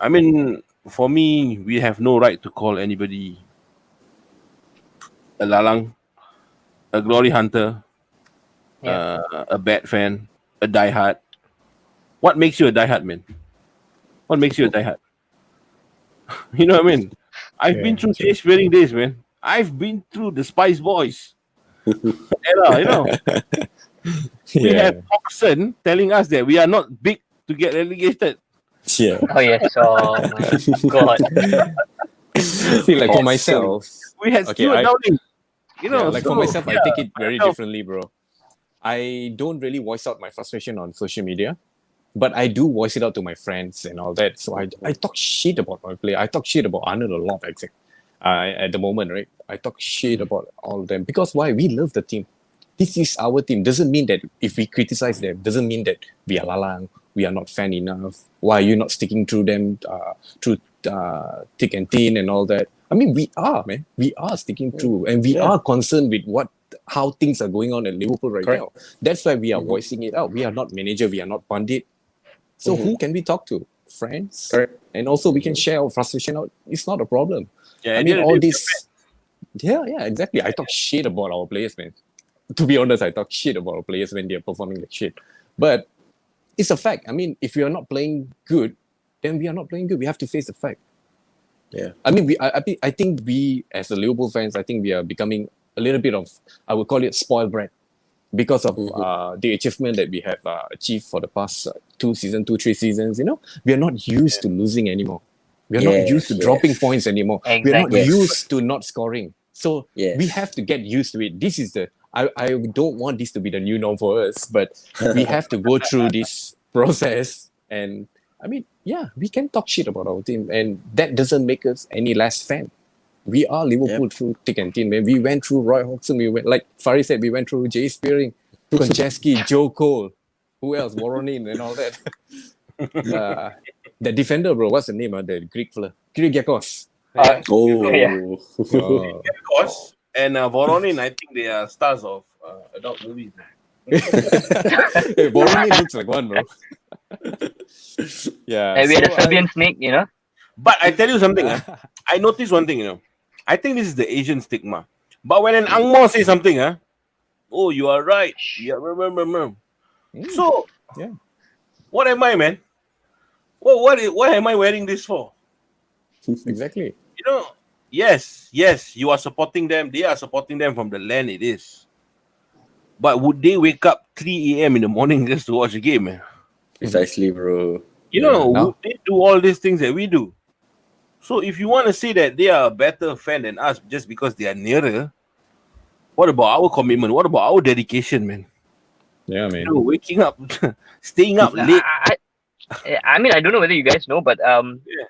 I mean, for me, we have no right to call anybody a lalang, a glory hunter, Yeah. a bad fan, a diehard. What makes you a diehard, man? What makes you a diehard? You know what I mean? I've been through true. chase wearing days, man. I've been through the Spice Boys era, you know. We have Oxen telling us that we are not big to get relegated. Yeah. Oh yes. Oh my God. I feel like for myself, We had Okay, Stuart I- Downing. You know, like so, for myself, I take it very myself- differently, bro. I don't really voice out my frustration on social media, but I do voice it out to my friends and all that. So I talk shit about my player. I talk shit about Arnold a lot, at the moment, right? I talk shit about all of them because why? We love the team. This is our team. Doesn't mean that if we criticize them, doesn't mean that we are lalang, we are not fan enough. Why are you not sticking through them, through thick and thin and all that? I mean, we are, man. We are sticking through, and we are concerned with how things are going on at Liverpool right Correct. now. That's why we are voicing it out. We are not manager. We are not pundit. So who can we talk to? Friends. Correct. And also we can share our frustration out. It's not a problem. Yeah, I at mean, the end of all the day, this. Yeah, exactly. I talk shit about our players, man. To be honest, I talk shit about our players when they're performing like shit. But it's a fact. I mean, if we are not playing good, then we are not playing good. We have to face the fact. Yeah. I mean, I think we, as the Liverpool fans, I think we are becoming a little bit of, I would call it spoiled brat because of the achievement that we have achieved for the past 3 seasons. You know, we are not used to losing anymore. We are not used to dropping points anymore. We are not Exactly. used to not scoring. So Yes. we have to get used to it. This is I don't want this to be the new norm for us, but we have to go through this process. And I mean, yeah, we can talk shit about our team, and that doesn't make us any less fan. We are Liverpool through thick and thin, man. We went through Roy Hodgson. We went, like Farid said, we went through Jay Spearing, Konchesky, Joe Cole, who else? Voronin and all that. The defender, bro, what's the name? The Greek fella, Kyrgiakos. Oh. Yeah. Oh. Kyrgiakos and Voronin, I think they are stars of adult movies. Hey, Voronin looks like one, bro. Yeah. And we had a so Serbian snake, you know. But I tell you something, I noticed one thing, you know. I think this is the Asian stigma. But when an Angmo says something, oh, you are right. Yeah, remember. So, yeah. what am I, man? Well, what am I wearing this for? Exactly. You know, yes, you are supporting them. They are supporting them from the land it is. But would they wake up 3 a.m. in the morning just to watch a game, man? Precisely, bro. You know, no. would they do all these things that we do? So if you want to say that they are a better fan than us just because they are nearer, what about our commitment? What about our dedication, man? Yeah, man. You know, waking up, staying up late. I mean, I don't know whether you guys know, but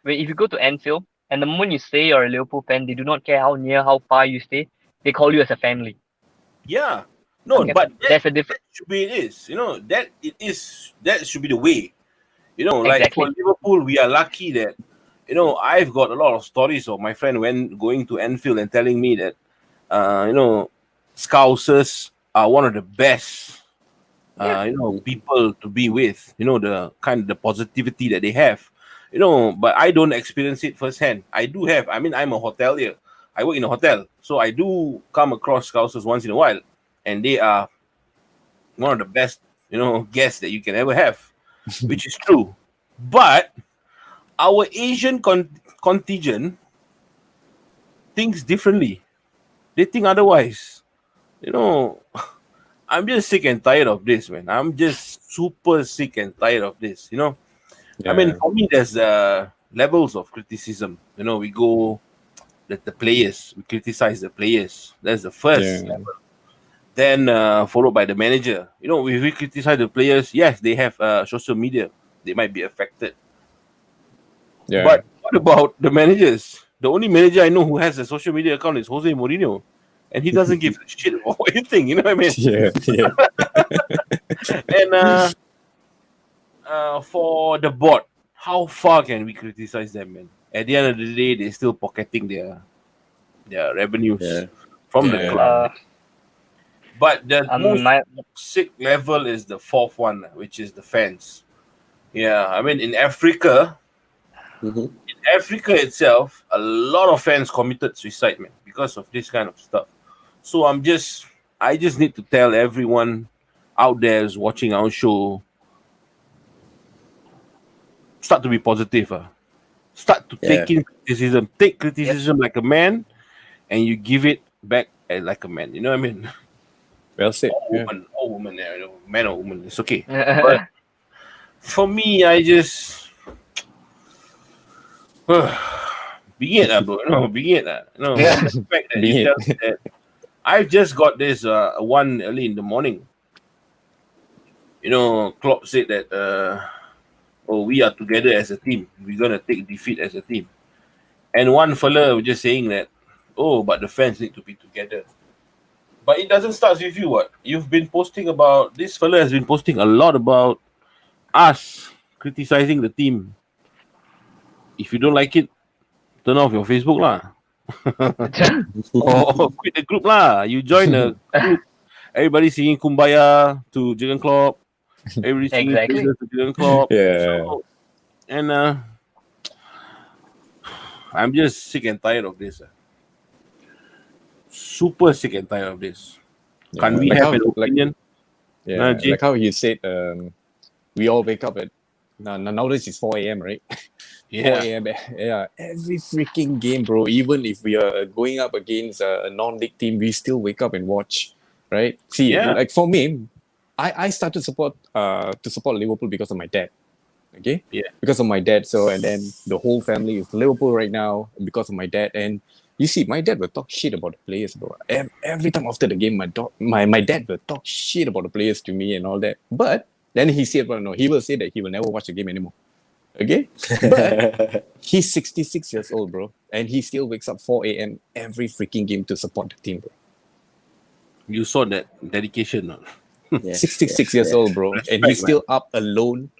if you go to Anfield, and the moment you say you're a Liverpool fan, they do not care how near, how far you stay. They call you as a family. Yeah. No, Okay, but that's a different. that should be it is. You know, that should be the way. You know, like Exactly. for Liverpool, we are lucky that, you know, I've got a lot of stories of my friend when going to Anfield and telling me that, you know, Scousers are one of the best, you know, people to be with. You know, the positivity that they have. You know, but I don't experience it firsthand. I do have. I mean, I'm a hotelier. I work in a hotel, so I do come across Scousers once in a while, and they are one of the best, you know, guests that you can ever have. which is true. But our Asian contingent thinks differently. They think otherwise. You know, I'm just sick and tired of this, man. I'm just super sick and tired of this. You know, I mean, Yeah. for me, there's levels of criticism. You know, we go that the players, we criticize the players. That's the first Yeah. level. Then followed by the manager. You know, if we criticize the players, yes, they have social media. They might be affected. Yeah. But what about the managers? The only manager I know who has a social media account is Jose Mourinho. And he doesn't give a shit about anything, you know what I mean? Yeah. Yeah. And for the board, how far can we criticize them, man? At the end of the day, they're still pocketing their revenues Yeah. from the Yeah. club. But the most my toxic level is the fourth one, which is the fans. Yeah, I mean, in Africa itself, a lot of fans committed suicide, man, because of this kind of stuff. So I just need to tell everyone out there who's watching our show, start to be positive. Start to take in criticism. Take criticism like a man, and you give it back like a man. You know what I mean? Well said. Yeah. Woman, man or woman, it's okay. But for me, I just begin, bro. No, begin. No, the fact that you Begin. tell me that I've just got this one early in the morning. You know, Klopp said that we are together as a team. We're gonna take defeat as a team. And one fella was just saying that, but the fans need to be together. But it doesn't start with you. What you've been posting about? This fella has been posting a lot about us criticizing the team. If you don't like it, turn off your Facebook lah. Or quit the group lah. You join the group. Everybody singing Kumbaya to Jurgen Klopp. Everybody singing Exactly. praises to Jurgen Klopp. Yeah. So, and I'm just sick and tired of this. Super sick and tired of this. Can we Like have how- an opinion? Yeah. Jay? Like how you said, we all wake up at nowadays it's 4 a.m. right? 4 Yeah. a.m. Yeah, every freaking game, bro. Even if we are going up against a non-league team, we still wake up and watch, right? See, Yeah. like for me, I started to support Liverpool because of my dad. Okay, Yeah. because of my dad. So and then the whole family is Liverpool right now because of my dad. And you see, my dad will talk shit about the players, bro. Every time after the game, my dad will talk shit about the players to me and all that. But then he said, well, no, he will say that he will never watch the game anymore. Okay, but he's 66 years old, bro, and he still wakes up 4 a.m. every freaking game to support the team, bro. You saw that dedication. No? 66 years old, bro, Respect, and he's man. still up alone.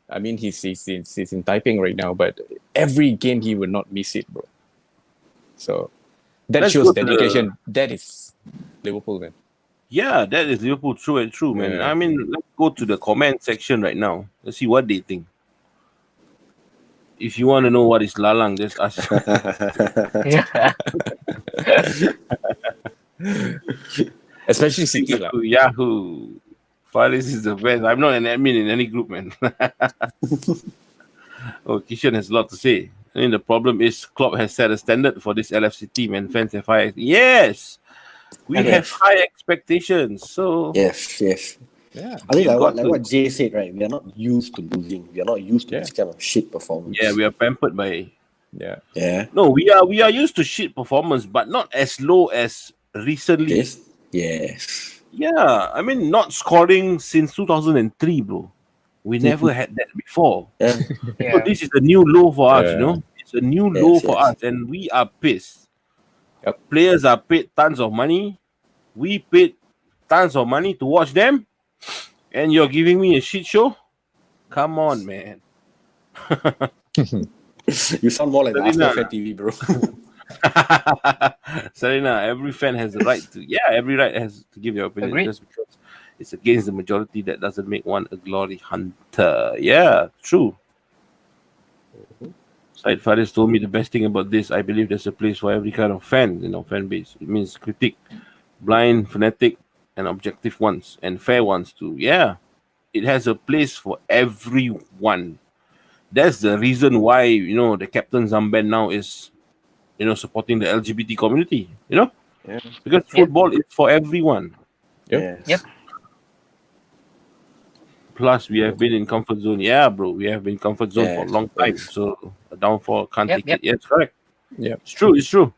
I mean, he's in Taiping right now, but every game he will not miss it, bro. So that Let's shows go to the- dedication. That is Liverpool, man. Yeah, that is Liverpool true and true, man. Yeah. I mean, let's go to the comment section right now. Let's see what they think. If you want to know what is lalang, just ask. Especially City, lah. Yahoo. Faris is the best. I'm not an admin in any group, man. Kishan has a lot to say. I mean, the problem is Klopp has set a standard for this LFC team, and fans have high. Yes, we Okay. have high expectations. So Yes. Yeah. I think You got like to- what Jay said, right? We are not used to losing. We are not used to this kind of shit performance. yeah, we are pampered by. Yeah. Yeah. No, we are used to shit performance, but not as low as recently. Yes. Yeah, I mean, not scoring since 2003, bro. We never had that before. Yeah. So this is a new low for us, you Yeah. know. It's a new low for yes. us, and we are pissed. Yep. Players are paid tons of money. We paid tons of money to watch them, and you're giving me a shit show? Come on, man. You sound more like the Selena. Arsenal fan TV, bro. Serena, every fan has the right to. Yeah, every right has to give your opinion. Agree. Just because it's against the majority, that doesn't make one a glory hunter. Yeah, true. Said Faris told me the best thing about this. I believe there's a place for every kind of fan, fan base. It means critic, blind, fanatic, and objective ones, and fair ones too. Yeah, It has a place for everyone. That's the reason why the captain's armband now is supporting the LGBT community. Yeah. Because football is for everyone. Yep. Yep. Plus, we have been in comfort zone. Yeah, bro, we have been in comfort zone for a long time. Yes. So a downfall can't Yep, take yep. it. Yes, correct. Yep. It's true. It's true.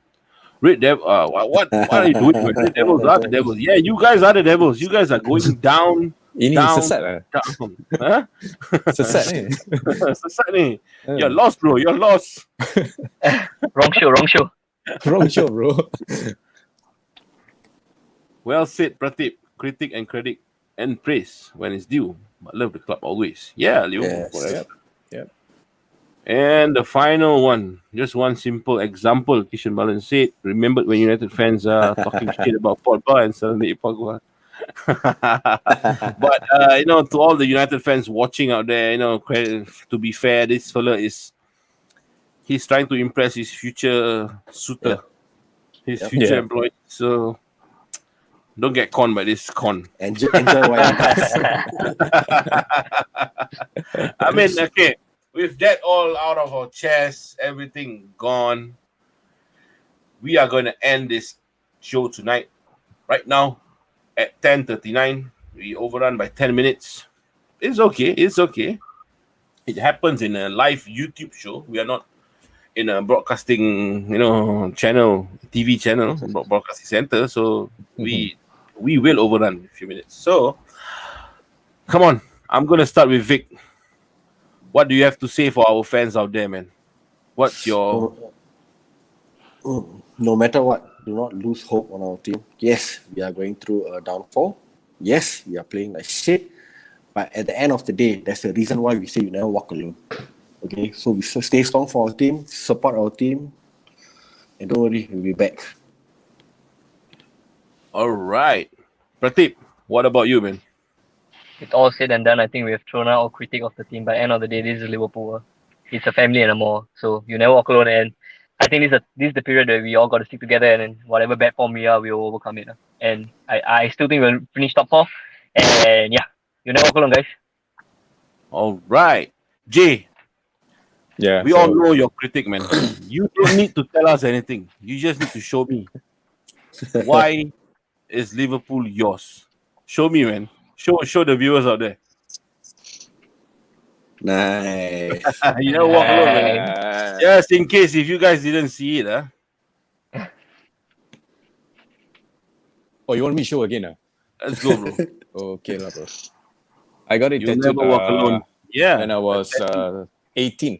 Red Devil. What are you doing? Man? Red Devils are the devils. Yeah, you guys are the devils. You guys are going down, Ini down, sesat lah. down. Huh? Sesat ni. Sesat ni. You're lost, bro. You're lost. Wrong show. Wrong show, bro. Well said, Pratip. Critic and credit and praise when it's due, but love the club always. Yeah, Liverpool Yes. forever. Yep. And the final one, just one simple example. Kishan Balan said, remember when United fans are talking shit about Pogba and suddenly Pogba. But to all the United fans watching out there, to be fair, this fella he's trying to impress his future suitor, his future Yeah. employee. So don't get conned by this con. Enjoy while it lasts. I mean, okay, with that all out of our chest, everything gone, we are going to end this show tonight. Right now, at 10:39, we overrun by 10 minutes. It's okay. It happens in a live YouTube show. We are not in a broadcasting, channel, TV channel, broadcasting center. So we will overrun a few minutes. So, come on. I'm going to start with Vic. What do you have to say for our fans out there, man? What's your... No matter what, do not lose hope on our team. Yes, we are going through a downfall. Yes, we are playing like shit. But at the end of the day, there's a reason why we say you never walk alone. Okay, so we stay strong for our team, support our team, and don't worry, we'll be back. All right. Pratip, what about you, man? It's all said and done. I think we have thrown out all critique of the team. By the end of the day, this is Liverpool. It's a family and a more. So you never walk alone. And I think this is the period that we all got to stick together. And then whatever bad form we are, we will overcome it. And I still think we'll finish top 4. And yeah, you never walk alone, guys. All right. Jay, Yeah. we all know your critic, man. You don't need to tell us anything. You just need to show me. Why is Liverpool yours? Show me, man. Show the viewers out there. Nice. You never walk alone, man. Just in case if you guys didn't see it, Oh, you want me to show again? Let's go, bro. Okay, lah, bro. I got it You tattooed never walk alone. Yeah. when I was 18.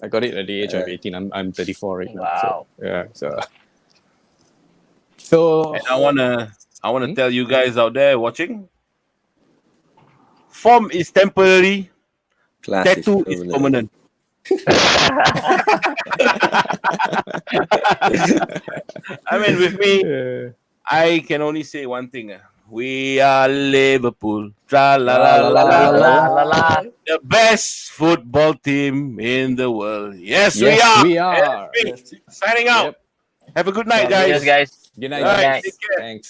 I got it at the age of 18. I'm 34 right now. Wow. So, yeah. So And I wanna tell you guys out there watching. Form is temporary, Class tattoo is permanent. I mean, with me, I can only say one thing. We are Liverpool. Tra la la la la la la. The best football team in the world. Yes, we are. we are. FSG, signing out. Yep. Have a good night, Cheers, guys. guys. Good night, All right, guys. take care. Thanks.